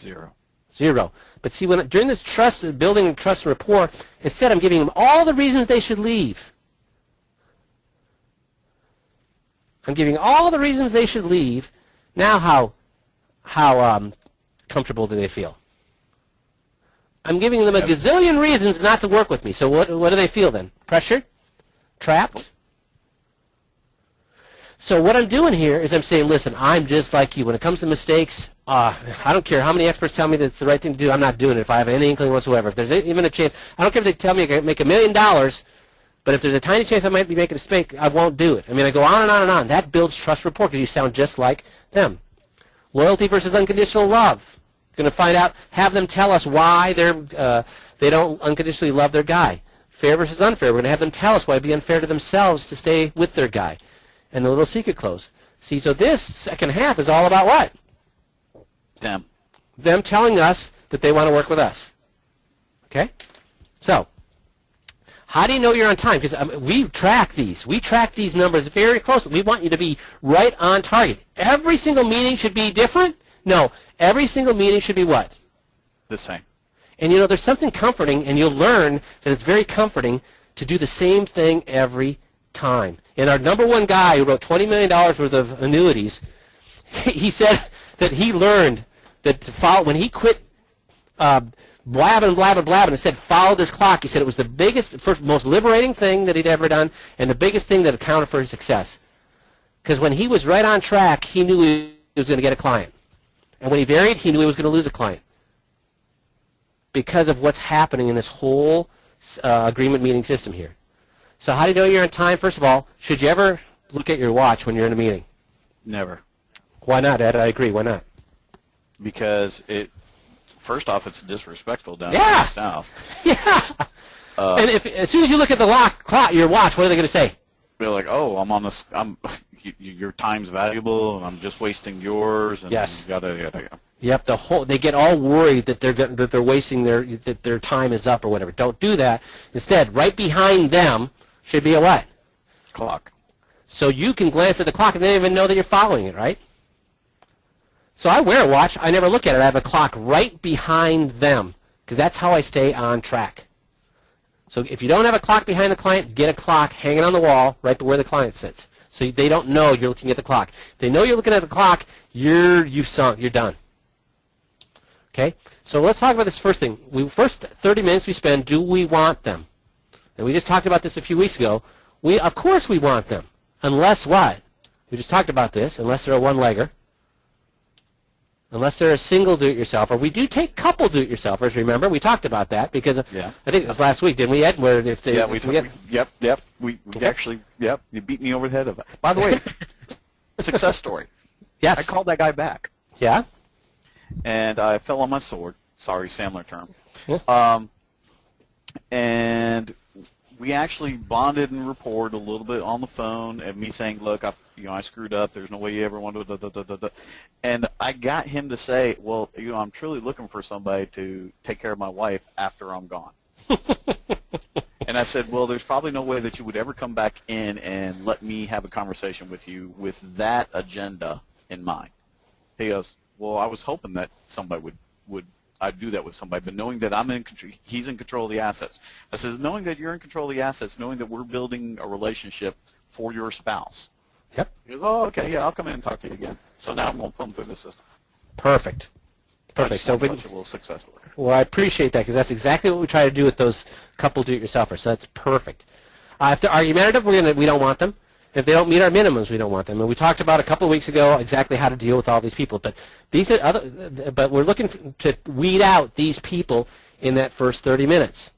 0. 0. But see, during this building trust and rapport, instead I'm giving them all the reasons they should leave. I'm giving all the reasons they should leave. Now how comfortable do they feel? I'm giving them a gazillion reasons not to work with me. So what do they feel then? Pressured? Trapped? So what I'm doing here is I'm saying, listen, I'm just like you. When it comes to mistakes, I don't care how many experts tell me that it's the right thing to do. I'm not doing it if I have any inkling whatsoever. If there's even a chance, I don't care if they tell me I can make $1 million, but if there's a tiny chance I might be making a mistake, I won't do it. I mean, I go on and on and on. That builds trust rapport because you sound just like them. Loyalty versus unconditional love. Going to find out, have them tell us why they don't unconditionally love their guy. Fair versus unfair. We're going to have them tell us why it'd be unfair to themselves to stay with their guy. And the little secret close. See, so this second half is all about what? Them. Them telling us that they want to work with us. Okay? So, how do you know you're on time? Because we track these. We track these numbers very closely. We want you to be right on target. Every single meeting should be different? No. Every single meeting should be what? The same. And you know, there's something comforting, and you'll learn that it's very comforting to do the same thing every time. And our number one guy who wrote $20 million worth of annuities, he said that he learned that to follow, when he quit blabbing and said followed his clock, he said it was the biggest, first, most liberating thing that he'd ever done, and the biggest thing that accounted for his success. Because when he was right on track, he knew he was going to get a client. And when he varied, he knew he was going to lose a client. Because of what's happening in this whole agreement meeting system here. So how do you know you're on time? First of all, should you ever look at your watch when you're in a meeting? Never. Why not, Ed? I agree. Why not? Because first off, it's disrespectful down Yeah. in the South. Yeah. And as soon as you look at the clock, your watch, what are they going to say? They're like, oh, your time's valuable, and I'm just wasting yours. And Yes. Yada. Yep. They get all worried that they're wasting their time is up or whatever. Don't do that. Instead, right behind them should be a what? Clock. So you can glance at the clock and they don't even know that you're following it, right? So I wear a watch. I never look at it. I have a clock right behind them because that's how I stay on track. So if you don't have a clock behind the client, get a clock hanging on the wall right where the client sits. So they don't know you're looking at the clock. If they know you're looking at the clock, you've sunk. You're done. Okay? So let's talk about this first thing. First 30 minutes we spend, do we want them? And we just talked about this a few weeks ago. Of course we want them. Unless what? We just talked about this. Unless they're a one-legger. Unless they're a single do-it-yourselfer. We do take couple do-it-yourselfers, remember? We talked about that because I think it was last week, didn't we, Ed? Where if they, Yep. We actually, you beat me over the head of it. By the way, success story. Yes. I called that guy back. Yeah? And I fell on my sword. Sorry, Sandler term. Yeah. And we actually bonded and rapport a little bit on the phone, and me saying, "Look, I screwed up. There's no way you ever want to." Da, da, da, da, da. And I got him to say, "Well, I'm truly looking for somebody to take care of my wife after I'm gone." And I said, "Well, there's probably no way that you would ever come back in and let me have a conversation with you with that agenda in mind." He goes, "Well, I was hoping that somebody would I'd do that with somebody, but knowing that he's in control of the assets." I says, "Knowing that you're in control of the assets, knowing that we're building a relationship for your spouse." Yep. He goes, "Oh, okay, yeah, I'll come in and talk to you again." So now I'm going to put him through the system. Perfect. Perfect. So a little successful. well, I appreciate that because that's exactly what we try to do with those couple do-it-yourselfers. So that's perfect. If they're argumentative, we don't want them. If they don't meet our minimums, we don't want them. And we talked about a couple of weeks ago exactly how to deal with all these people. But these are but we're looking to weed out these people in that first 30 minutes.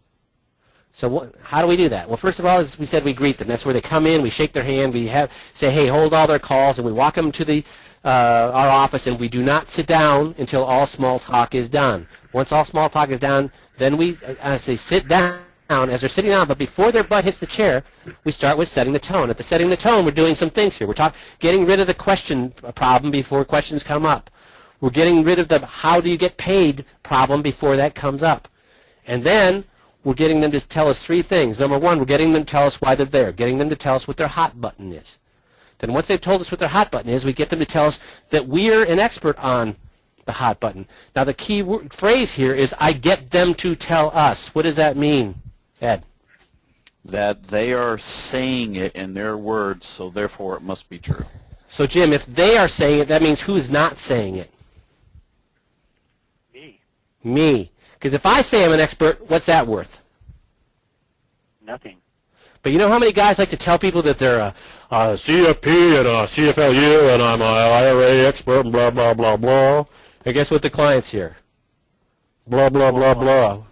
So how do we do that? Well, first of all, as we said, we greet them. That's where they come in. We shake their hand. We say, hey, hold all their calls, and we walk them to our office, and we do not sit down until all small talk is done. Once all small talk is done, then we say sit down as they're sitting down, but before their butt hits the chair, we start with setting the tone. At the setting the tone, we're doing some things here. We're getting rid of the question problem before questions come up. We're getting rid of the how do you get paid problem before that comes up. And then we're getting them to tell us three things. Number one, we're getting them to tell us why they're there, getting them to tell us what their hot button is. Then once they've told us what their hot button is, we get them to tell us that we're an expert on the hot button. Now the key phrase here is I get them to tell us. What does that mean, Ed? That they are saying it in their words, so therefore it must be true. So Jim, if they are saying it, that means who's not saying it? Me. Me. Because if I say I'm an expert, what's that worth? Nothing. But you know how many guys like to tell people that they're a CFP and a CFLU and I'm an IRA expert and blah, blah, blah, blah. And guess what the clients hear? Blah, blah, blah, blah.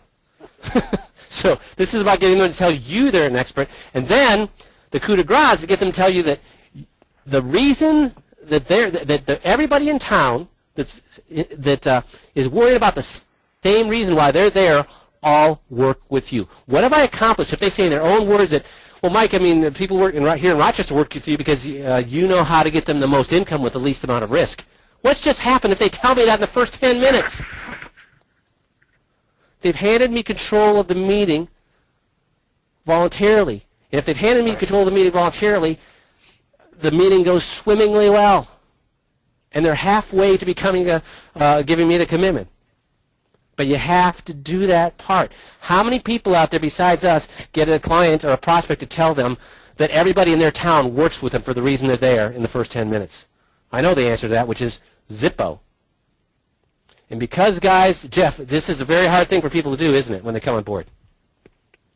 So this is about getting them to tell you they're an expert. And then the coup de grace is to get them to tell you that the reason that everybody in town that is worried about the same reason why they're there all work with you. What have I accomplished if they say in their own words that, well, Mike, I mean, people here in Rochester work with you because you know how to get them the most income with the least amount of risk. What's just happened if they tell me that in the first 10 minutes? They've handed me control of the meeting voluntarily. And if they've handed me control of the meeting voluntarily, the meeting goes swimmingly well. And they're halfway to becoming giving me the commitment. But you have to do that part. How many people out there besides us get a client or a prospect to tell them that everybody in their town works with them for the reason they're there in the first 10 minutes? I know the answer to that, which is Zippo. And because, guys, Jeff, this is a very hard thing for people to do, isn't it, when they come on board?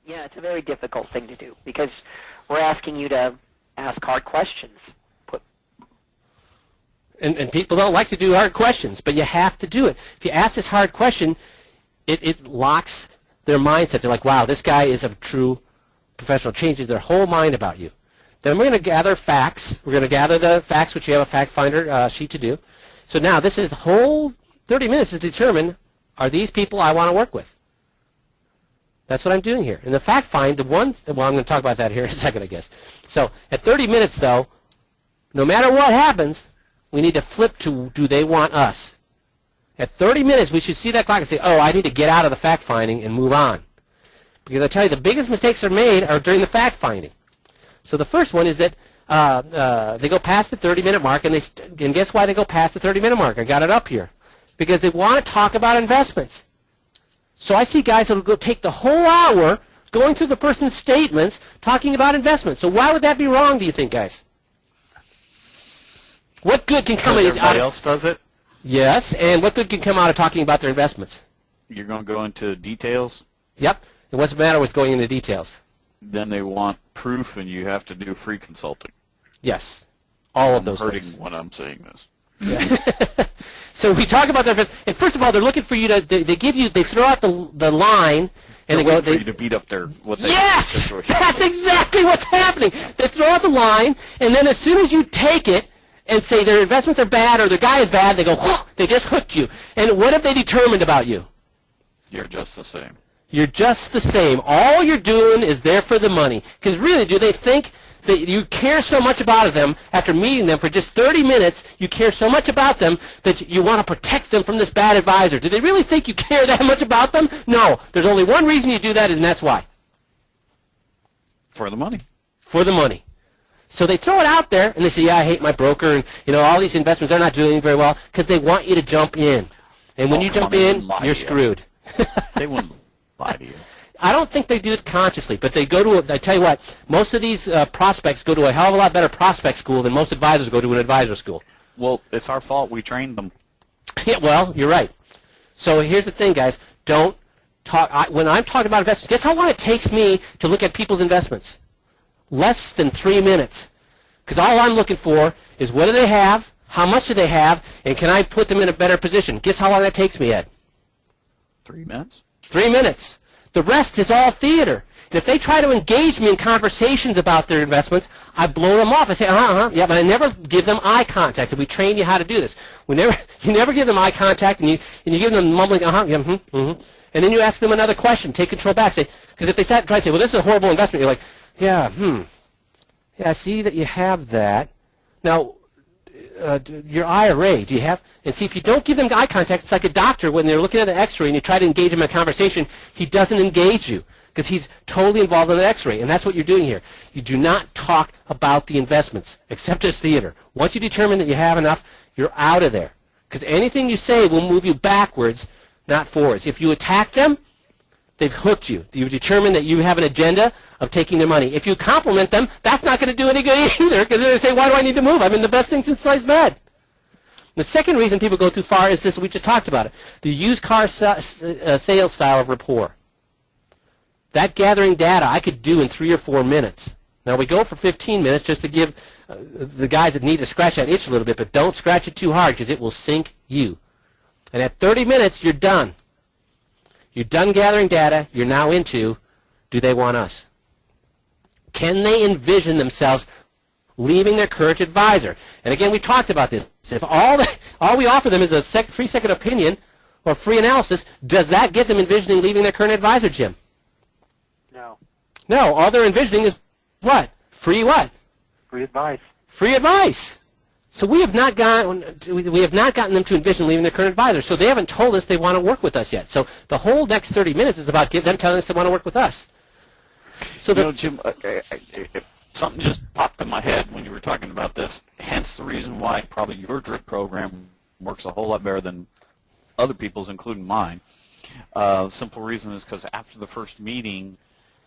Yeah, it's a very difficult thing to do because we're asking you to ask hard questions. And people don't like to do hard questions, but you have to do it. If you ask this hard question, it locks their mindset. They're like, wow, this guy is a true professional. Changes their whole mind about you. Then we're going to gather facts. We're going to gather the facts, which you have a fact finder sheet to do. So now this is the whole 30 minutes to determine, are these people I want to work with? That's what I'm doing here. And the fact find, well, I'm going to talk about that here in a second, I guess. So at 30 minutes, though, no matter what happens, we need to flip to, do they want us? At 30 minutes, we should see that clock and say, oh, I need to get out of the fact-finding and move on. Because I tell you, the biggest mistakes are made are during the fact-finding. So the first one is that they go past the 30-minute mark, and guess why they go past the 30-minute mark? I got it up here. Because they want to talk about investments. So I see guys that will go take the whole hour going through the person's statements talking about investments. So why would that be wrong, do you think, guys? What good can come out of everybody else does it? Yes, and what good can come out of talking about their investments? You're going to go into details? Yep. And what's the matter with going into details? Then they want proof, and you have to do free consulting. Yes. All of those hurting things. when I'm saying this. Yeah. So we talk about their investments, and first of all, they're looking for you to, they throw out the line, and They're for you to beat up their yes! situation. That's exactly what's happening. They throw out the line, and then as soon as you take it, and say their investments are bad or their guy is bad, they go, whoa, they just hooked you. And what have they determined about you? You're just the same. You're just the same. All you're doing is there for the money. Because really, do they think that you care so much about them after meeting them for just 30 minutes, you care so much about them that you want to protect them from this bad advisor? Do they really think you care that much about them? No. There's only one reason you do that, and that's why. For the money. For the money. So they throw it out there, and they say, yeah, I hate my broker, and all these investments are not doing very well, because they want you to jump in. And when you jump in, you're screwed. They wouldn't lie to you. I don't think they do it consciously, but they go to, I tell you what, most of these prospects go to a hell of a lot better prospect school than most advisors go to an advisor school. Well, it's our fault. We trained them. Yeah, well, you're right. So here's the thing, guys. Don't talk, when I'm talking about investments, guess how long it takes me to look at people's investments? Less than 3 minutes. Because all I'm looking for is what do they have, how much do they have, and can I put them in a better position? Guess how long that takes me, Ed? 3 minutes? 3 minutes. The rest is all theater. And if they try to engage me in conversations about their investments, I blow them off. I say, yeah, but I never give them eye contact. And we train you how to do this. You never give them eye contact, and you give them mumbling, yeah, and then you ask them another question. Take control back. Say, because if they try to say, well, this is a horrible investment, you're like, yeah, yeah, I see that you have that. Now, your IRA, do you have? And see, if you don't give them eye contact, it's like a doctor when they're looking at an X-ray and you try to engage him in a conversation, he doesn't engage you because he's totally involved in an X-ray, and that's what you're doing here. You do not talk about the investments, except as theater. Once you determine that you have enough, you're out of there because anything you say will move you backwards, not forwards. If you attack them, they've hooked you. You've determined that you have an agenda of taking their money. If you compliment them, that's not going to do any good either because they're going to say, why do I need to move? I'm in the best thing since sliced bread. The second reason people go too far is this. We just talked about it. The used car sales style of rapport. That gathering data I could do in 3 or 4 minutes. Now, we go for 15 minutes just to give the guys that need to scratch that itch a little bit, but don't scratch it too hard because it will sink you. And at 30 minutes, you're done. You're done gathering data. You're now into, do they want us? Can they envision themselves leaving their current advisor? And again, we talked about this. If all we offer them is a free second opinion or free analysis, does that get them envisioning leaving their current advisor, Jim? No. No. All they're envisioning is what? Free what? Free advice. Free advice. So we have not gotten them to envision leaving their current advisor. So they haven't told us they want to work with us yet. So the whole next 30 minutes is about them telling us they want to work with us. So Jim, something just popped in my head when you were talking about this. Hence the reason why probably your drip program works a whole lot better than other people's, including mine. Simple reason is because after the first meeting,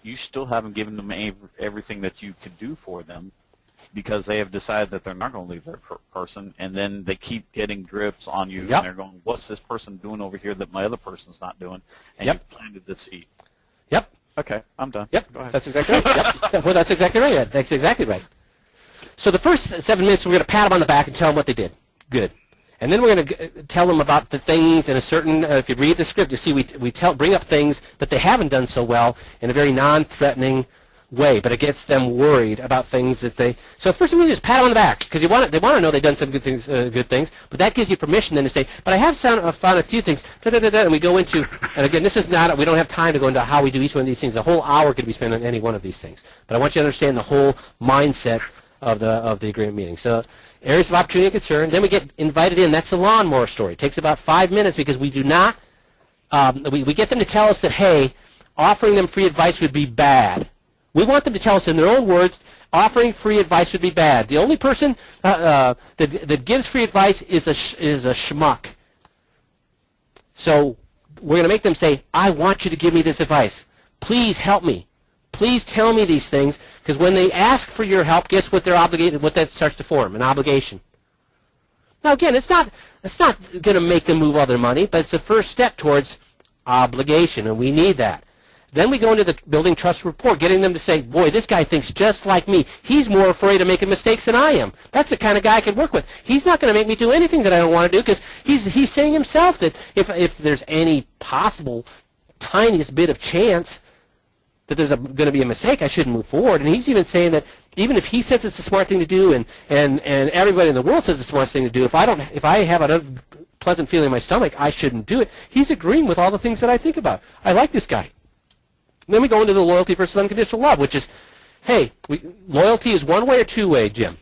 you still haven't given them everything that you could do for them because they have decided that they're not going to leave their person, and then they keep getting drips on you, Yep. and they're going, what's this person doing over here that my other person's not doing? And Yep. you've planted the seed. Yep. Okay, I'm done. Yep, Go ahead. that's exactly right. Yep. Well, that's exactly right, Ed. That's exactly right. So the first 7 minutes, we're going to pat them on the back and tell them what they did. Good. And then we're going to tell them about the things in a certain, if you read the script, you see we bring up things that they haven't done so well in a very non-threatening way, but it gets them worried about things that they. So first we just pat them on the back because they want to know they've done some good things. But that gives you permission then to say, but I have found a few things. And we go into, and again, this is not. We don't have time to go into how we do each one of these things. A whole hour could be spent on any one of these things. But I want you to understand the whole mindset of the agreement meeting. So areas of opportunity and concern. Then we get invited in. That's the lawnmower story. It takes about 5 minutes because we do not. We get them to tell us that hey, offering them free advice would be bad. We want them to tell us in their own words, offering free advice would be bad. The only person that gives free advice is a schmuck. So we're going to make them say, I want you to give me this advice. Please help me. Please tell me these things, because when they ask for your help, guess what they're obligated, what that starts to form? An obligation. Now again, it's not going to make them move all their money, but it's the first step towards obligation, and we need that. Then we go into the building trust rapport, getting them to say, boy, this guy thinks just like me. He's more afraid of making mistakes than I am. That's the kind of guy I could work with. He's not going to make me do anything that I don't want to do because he's saying himself that if there's any possible tiniest bit of chance that there's going to be a mistake, I shouldn't move forward. And he's even saying that even if he says it's a smart thing to do and everybody in the world says it's the smartest thing to do, if I have an unpleasant feeling in my stomach, I shouldn't do it. He's agreeing with all the things that I think about. I like this guy. Then we go into the loyalty versus unconditional love, which is, hey, loyalty is one-way or two-way, Jim?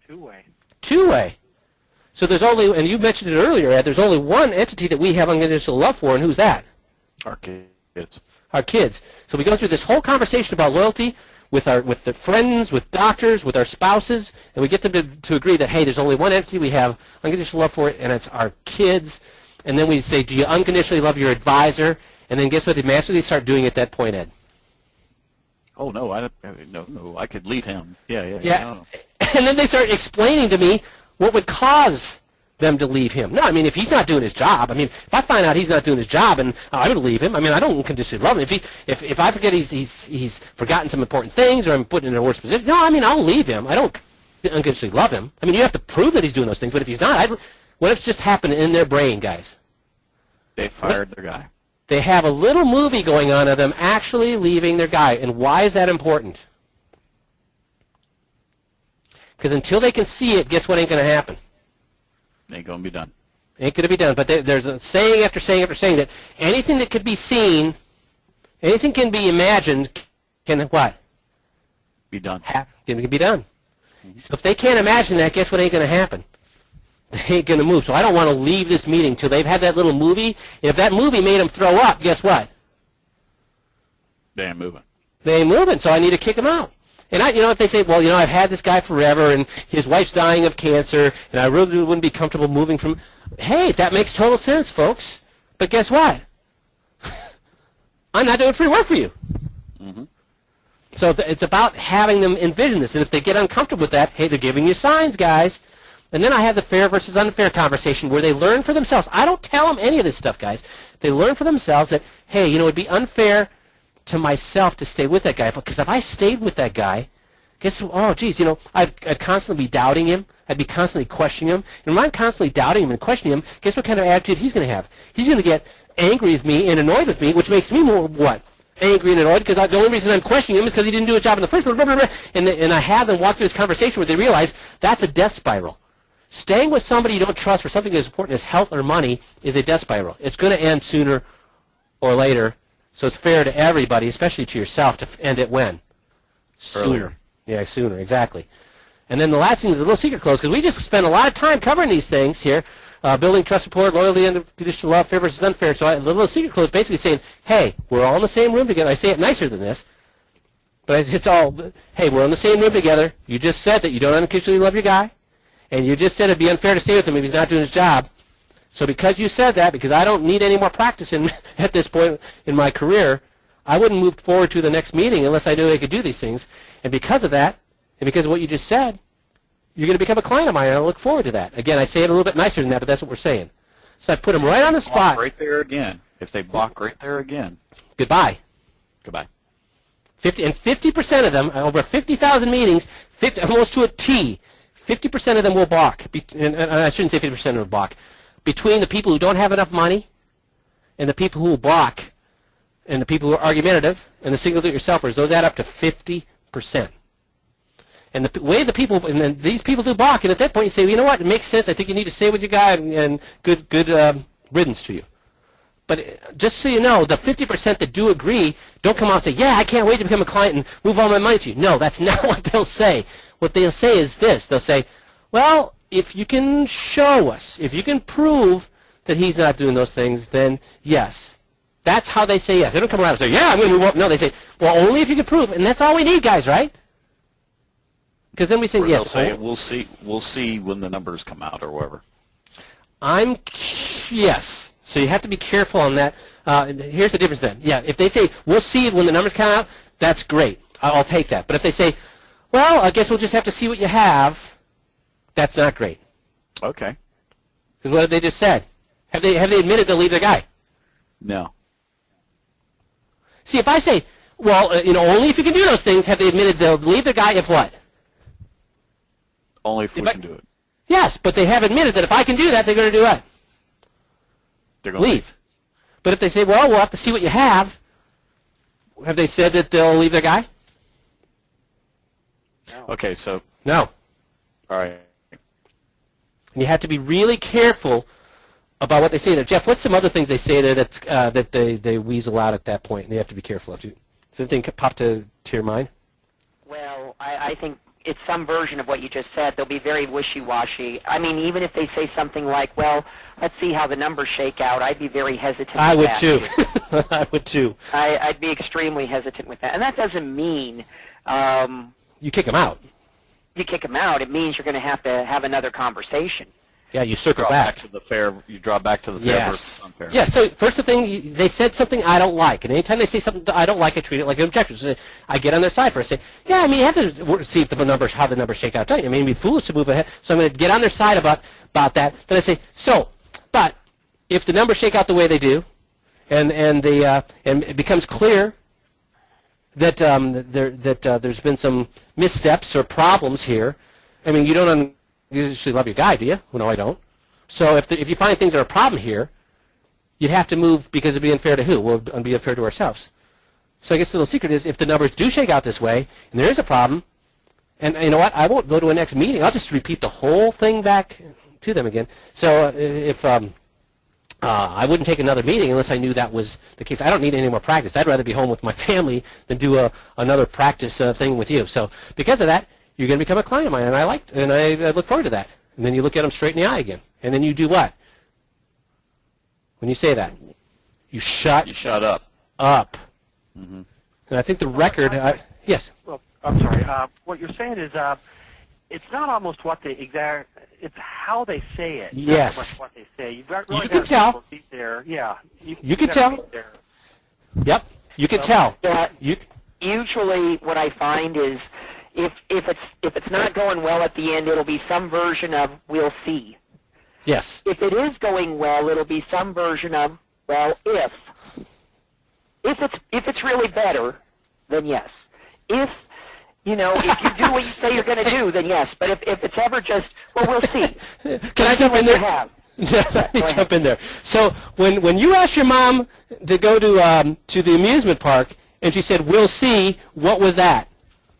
Two-way. Two-way. So there's only, and you mentioned it earlier, Ed, there's only one entity that we have unconditional love for, and who's that? Our kids. Our kids. So we go through this whole conversation about loyalty with the friends, with doctors, with our spouses, and we get them to agree that, hey, there's only one entity we have unconditional love for, and it's our kids. And then we say, do you unconditionally love your advisor? And then guess what? They magically start doing at that point, Ed. Oh no, no, I could leave him. Yeah. No. And then they start explaining to me what would cause them to leave him. No, I mean, if he's not doing his job, I mean, if I find out he's not doing his job, and I would leave him. I mean, I don't unconditionally love him. If I forget he's forgotten some important things, or I'm put in a worse position, no, I mean, I'll leave him. I don't unconditionally love him. I mean, you have to prove that he's doing those things, but if he's not, what if it's just happened in their brain, guys? They fired their guy. They have a little movie going on of them actually leaving their guy. And why is that important? Because until they can see it, guess what ain't going to happen? Ain't going to be done. Ain't going to be done. But there's a saying after saying after saying that anything that could be seen, anything can be imagined, can what? Be done. Can be done. So if they can't imagine that, guess what ain't going to happen? They ain't going to move. So I don't want to leave this meeting till they've had that little movie. And if that movie made them throw up, guess what? They ain't moving. They ain't moving, so I need to kick them out. And if they say, well, I've had this guy forever, and his wife's dying of cancer, and I really wouldn't be comfortable moving from. Hey, that makes total sense, folks. But guess what? I'm not doing free work for you. Mm-hmm. So it's about having them envision this. And if they get uncomfortable with that, hey, they're giving you signs, guys. And then I have the fair versus unfair conversation where they learn for themselves. I don't tell them any of this stuff, guys. They learn for themselves that, hey, it'd be unfair to myself to stay with that guy, because if I stayed with that guy, I'd constantly be doubting him. I'd be constantly questioning him. And when I'm constantly doubting him and questioning him, guess what kind of attitude he's going to have? He's going to get angry with me and annoyed with me, which makes me more what? Angry and annoyed, because the only reason I'm questioning him is because he didn't do his job in the first place. And I have them walk through this conversation where they realize that's a death spiral. Staying with somebody you don't trust for something as important as health or money is a death spiral. It's going to end sooner or later, so it's fair to everybody, especially to yourself, to end it when? Sooner. Earlier. Yeah, sooner, exactly. And then the last thing is a little secret close, because we just spent a lot of time covering these things here, building trust rapport, loyalty, unconditional love, fair versus unfair. So the little secret close basically saying, hey, we're all in the same room together. I say it nicer than this, but it's all, hey, we're in the same room together. You just said that you don't unconditionally love your guy. And you just said it'd be unfair to stay with him if he's not doing his job. So because you said that, because I don't need any more practice at this point in my career, I wouldn't move forward to the next meeting unless I knew I could do these things. And because of that, and because of what you just said, you're going to become a client of mine, and I look forward to that. Again, I say it a little bit nicer than that, but that's what we're saying. So I put them right on the spot. Right there again. If they block right there again. Goodbye. Goodbye. 50% of them, over 50,000 meetings, almost to a T, 50% of them will balk, and I shouldn't say 50% of them will balk. Between the people who don't have enough money and the people who will balk and the people who are argumentative and the single-do-it-yourselfers, those add up to 50%. And the way the people, and then these people do balk, and at that point you say, well, you know what, it makes sense. I think you need to stay with your guy, and good riddance to you. But just so you know, the 50% that do agree don't come out and say, yeah, I can't wait to become a client and move all my money to you. No, that's not what they'll say. What they'll say is this. They'll say, well, if you can show us, if you can prove that he's not doing those things, then yes. That's how they say yes. They don't come around and say, yeah, I'm going to move up. No, they say, well, only if you can prove. And that's all we need, guys, right? Because then we say, yes. Say, we'll see when the numbers come out or whatever. Yes. So you have to be careful on that. Here's the difference then. Yeah, if they say, we'll see when the numbers come out, that's great. I'll take that. But if they say, well, I guess we'll just have to see what you have, that's not great. Okay. Because what have they just said? Have they admitted they'll leave their guy? No. See, if I say, well, only if you can do those things, have they admitted they'll leave their guy if what? Only if we can do it. Yes, but they have admitted that if I can do that, they're going to do what? They're going to leave. But if they say, well, we'll have to see what you have they said that they'll leave their guy? No. Okay, so. No. All right. And you have to be really careful about what they say there. Jeff, what's some other things they say there that they weasel out at that point and you have to be careful of? Does anything pop to your mind? Well, I think it's some version of what you just said. They'll be very wishy-washy. I mean, even if they say something like, well, let's see how the numbers shake out, I'd be very hesitant I with would that. too. I would too. I'd be extremely hesitant with that. And that doesn't mean You kick them out. you kick them out. It means you're going to have another conversation. Yeah, you circle Draw back. back to the fair. You draw back to the fair versus unfair. Yeah, so first the thing, they said something I don't like. And anytime they say something I don't like, I treat it like an objection. So I get on their side first. I say, yeah, I mean, you have to see if how the numbers shake out. Don't you? I mean, it'd be foolish to move ahead. So I'm going to get on their side about that. Then I say, but if the numbers shake out the way they do, and it becomes clear that there's been some missteps or problems here. I mean, you don't usually love your guy, do you? Well, no, I don't. So if you find things that are a problem here, you'd have to move because it'd be unfair to who? Well, it'd be unfair to ourselves. So I guess the little secret is if the numbers do shake out this way and there is a problem, and you know what? I won't go to a next meeting. I'll just repeat the whole thing back to them again. So if I wouldn't take another meeting unless I knew that was the case. I don't need any more practice. I'd rather be home with my family than do another practice thing with you. So because of that, you're going to become a client of mine, and I look forward to that. And then you look at them straight in the eye again, and then you do what? When you say that, you shut up. Mm-hmm. And I think the record. Yes. Well, I'm sorry. What you're saying is it's not almost what they it's how they say it. Yes. Not so much what they say. You've got really You can tell. Be there. Yeah. You can tell. Yep. You can tell. Yeah. You. Usually, what I find is if it's not going well at the end, it'll be some version of "we'll see." Yes. If it is going well, it'll be some version of "well, if." If it's really better, then yes. If you do what you say you're going to do, then yes. But if it's ever just, well, we'll see. Can I jump in there? Let me jump in there. So when you asked your mom to go to the amusement park and she said, "We'll see," what was that?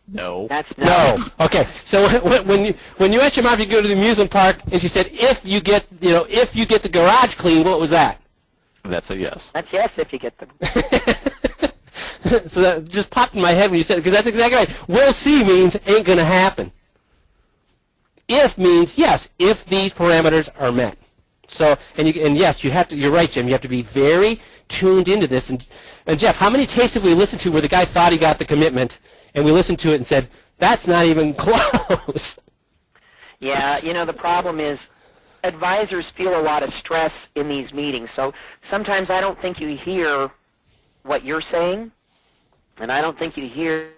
No. That's No. Okay. So when you asked your mom to go to the amusement park and she said, "If you get the garage clean," what was that? That's a yes. That's yes if you get them. So that just popped in my head when you said it, because that's exactly right. "We'll see" means ain't going to happen. "If" means yes, if these parameters are met. So and yes, you're right, Jim. You have to be very tuned into this. And Jeff, how many tapes have we listened to where the guy thought he got the commitment, and we listened to it and said, "That's not even close"? Yeah, the problem is advisors feel a lot of stress in these meetings. So sometimes I don't think you hear what you're saying, and I don't think you hear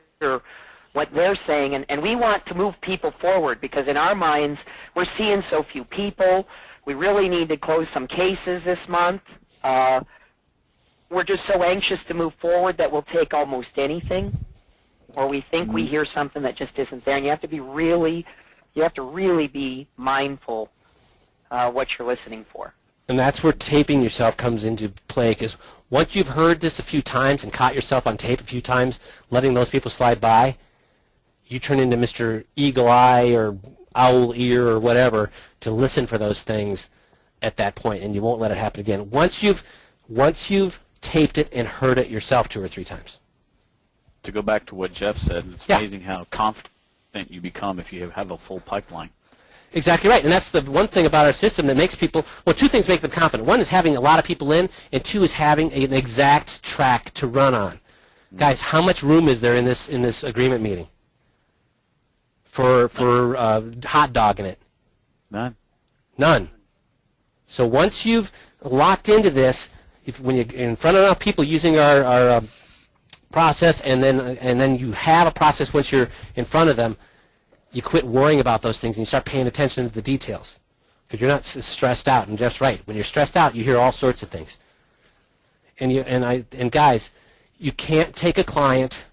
what they're saying. And we want to move people forward because in our minds we're seeing so few people. We really need to close some cases this month. We're just so anxious to move forward that we'll take almost anything, or we think we hear something that just isn't there. And you have to really be mindful what you're listening for. And that's where taping yourself comes into play, because once you've heard this a few times and caught yourself on tape a few times, letting those people slide by, you turn into Mr. Eagle Eye or Owl Ear or whatever to listen for those things at that point, and you won't let it happen again. Once you've taped it and heard it yourself 2 or 3 times. To go back to what Jeff said, it's amazing how confident you become if you have a full pipeline. Exactly right, and that's the one thing about our system that makes people, well, 2 things make them confident. 1 is having a lot of people in, and 2 is having an exact track to run on. Guys, how much room is there in this agreement meeting for hot dogging it? None. So once you've locked into this, when you're in front of enough people using our process, and then you have a process once you're in front of them, you quit worrying about those things and you start paying attention to the details because you're not stressed out. And Jeff's right. When you're stressed out, you hear all sorts of things. And guys, you can't take a client.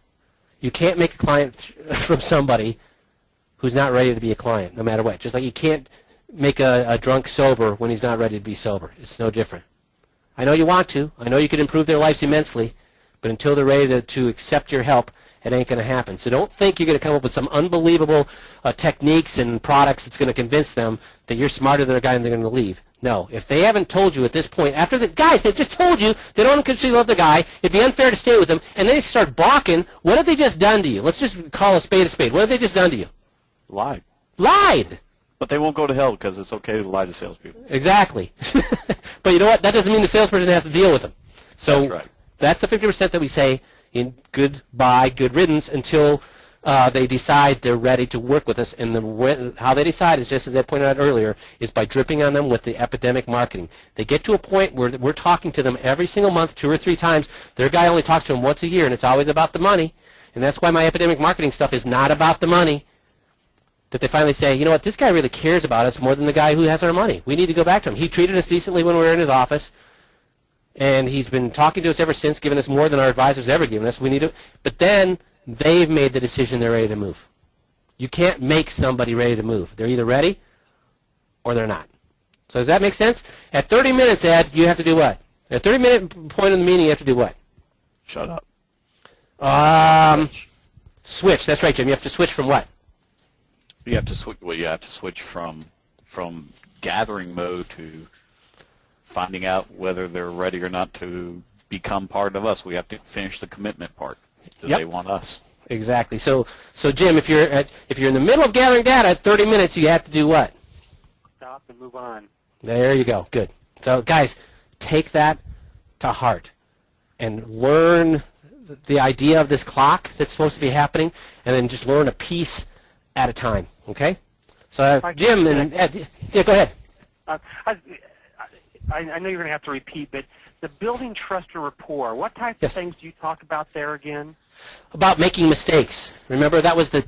You can't make a client from somebody who's not ready to be a client, no matter what. Just like you can't make a drunk sober when he's not ready to be sober. It's no different. I know you want to. I know you could improve their lives immensely, but until they're ready to accept your help, it ain't going to happen. So don't think you're going to come up with some unbelievable techniques and products that's going to convince them that you're smarter than a guy and they're going to leave. No, if they haven't told you at this point, after the guys, they've just told you they don't consider love the guy, it'd be unfair to stay with him, and they start balking, what have they just done to you? Let's just call a spade a spade. What have they just done to you? Lied. Lied! But they won't go to hell because it's okay to lie to salespeople. Exactly. But you know what? That doesn't mean the salesperson has to deal with them. So That's right. that's the 50% that we say in goodbye, good riddance, until they decide they're ready to work with us. And how they decide is, just as I pointed out earlier, is by dripping on them with the epidemic marketing. They get to a point where we're talking to them every single month, 2 or 3 times. Their guy only talks to them once a year, and it's always about the money. And that's why my epidemic marketing stuff is not about the money. That they finally say, you know what, this guy really cares about us more than the guy who has our money. We need to go back to him. He treated us decently when we were in his office, and he's been talking to us ever since, giving us more than our advisors ever given us. We need to, but then they've made the decision they're ready to move. You can't make somebody ready to move. They're either ready or they're not. So does that make sense? At 30 minutes, Ed, you have to do what? At 30-minute point in the meeting, you have to do what? Shut up. Switch. That's right, Jim. You have to switch from what? You have to switch. Well, you have to switch from gathering mode to finding out whether they're ready or not to become part of us. We have to finish the commitment part. Do Yep. they want us? Exactly. So Jim, if you're in the middle of gathering data at 30 minutes, you have to do what? Stop and move on. There you go. Good. So guys, take that to heart and learn the idea of this clock that's supposed to be happening, and then just learn a piece at a time. Okay? So Jim and Ed, yeah, go ahead. I know you're going to have to repeat, but the building trust and rapport, what type Yes. of things do you talk about there again? About making mistakes. Remember, that was the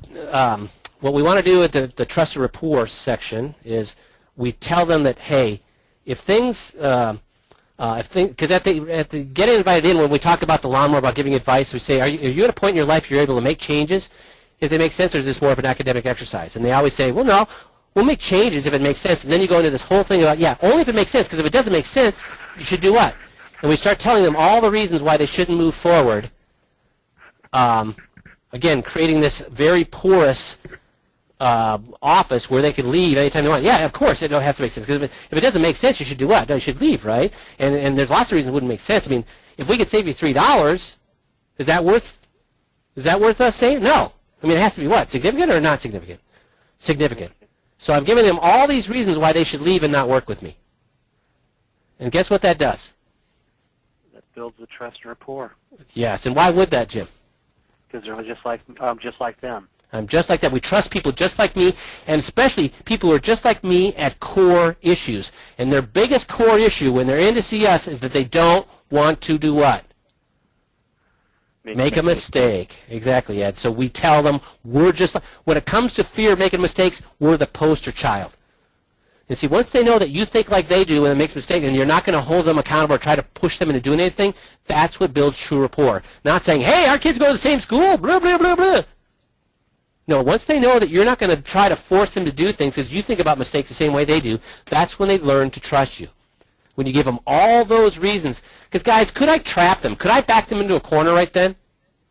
what we want to do at the trust and rapport section is we tell them that, hey, if things because at the get invited in, when we talk about the lawnmower, about giving advice, we say, are you at a point in your life you're able to make changes if they make sense, or is this more of an academic exercise? And they always say, well, no, we'll make changes if it makes sense. And then you go into this whole thing about, yeah, only if it makes sense, because if it doesn't make sense, you should do what? And we start telling them all the reasons why they shouldn't move forward. Again, creating this very porous office where they could leave anytime they want. Yeah, of course, it has to make sense. Because if it doesn't make sense, you should do what? No, you should leave, right? And there's lots of reasons it wouldn't make sense. I mean, if we could save you $3, is that worth us saving? No. I mean, it has to be what? Significant or not significant? Significant. So I'm giving them all these reasons why they should leave and not work with me. And guess what that does? That builds the trust and rapport, Yes. And why would that, Jim? because they're just like them. I'm just like that. We trust people just like me, and especially people who are just like me at core issues. And their biggest core issue when they're in to see us is that they don't want to do what? Make a mistake. Exactly, Ed. So we tell them we're just like, when it comes to fear of making mistakes, we're the poster child. And see, once they know that you think like they do when they make mistakes, and you're not going to hold them accountable or try to push them into doing anything, that's what builds true rapport. Not saying, hey, our kids go to the same school, blah, blah, blah, blah. No, once they know that you're not going to try to force them to do things because you think about mistakes the same way they do, that's when they learn to trust you. When you give them all those reasons. Because, guys, could I trap them? Could I back them into a corner right then?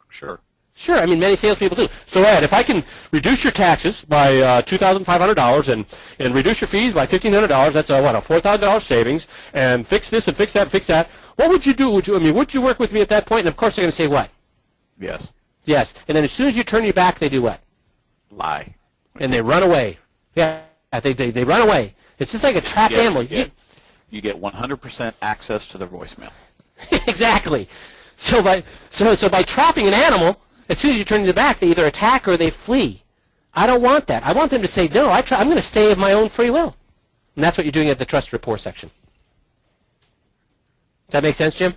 Sure. Sure. I mean, many salespeople do. So, Ed, if I can reduce your taxes by $2,500 and reduce your fees by $1,500, that's a $4,000 savings, and fix this and fix that and fix that, what would you do? Would you work with me at that point? And, of course, they're going to say what? Yes. Yes. And then as soon as you turn your back, they do what? Lie. And they run away. Yeah, they run away. It's just like a trapped animal. You get 100% access to their voicemail. Exactly. So by trapping an animal, as soon as you turn your back, they either attack or they flee. I don't want that. I want them to say, no, I'm going to stay of my own free will. And that's what you're doing at the trust rapport section. Does that make sense, Jim?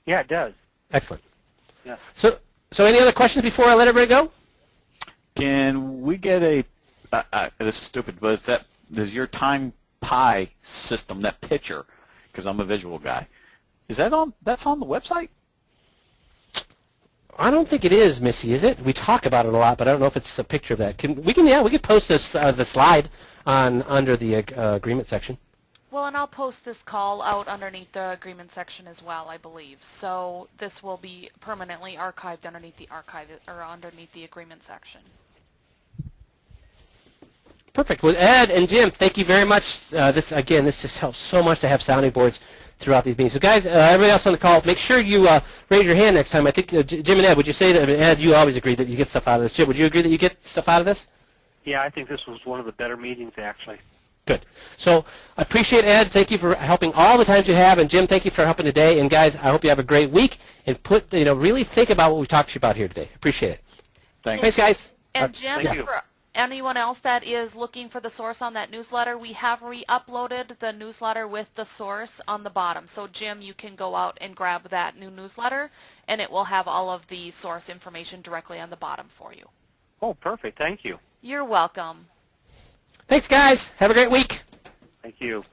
Yeah, it does. Excellent. Yeah. So any other questions before I let everybody go? Can we get this is stupid, but is your time pie system, that picture, because I'm a visual guy, that's on the website? I don't think it is, Missy, is it? We talk about it a lot, but I don't know if it's a picture of that. We could post this the slide under the agreement section. Well, and I'll post this call out underneath the agreement section as well, I believe. So this will be permanently archived underneath the archive or underneath the agreement section. Perfect. Well, Ed and Jim, thank you very much. This just helps so much to have sounding boards throughout these meetings. So, guys, everybody else on the call, make sure you raise your hand next time. I think Jim and Ed, would you say that? Ed, you always agree that you get stuff out of this. Jim, would you agree that you get stuff out of this? Yeah, I think this was one of the better meetings, actually. Good. So I appreciate Ed. Thank you for helping all the times you have, and Jim, thank you for helping today. And guys, I hope you have a great week and really think about what we talked to you about here today. Appreciate it. Thanks. Guys. And Jim, Thank you. for anyone else that is looking for the source on that newsletter, we have re-uploaded the newsletter with the source on the bottom. So Jim, you can go out and grab that new newsletter, and it will have all of the source information directly on the bottom for you. Oh, perfect. Thank you. You're welcome. Thanks, guys. Have a great week. Thank you.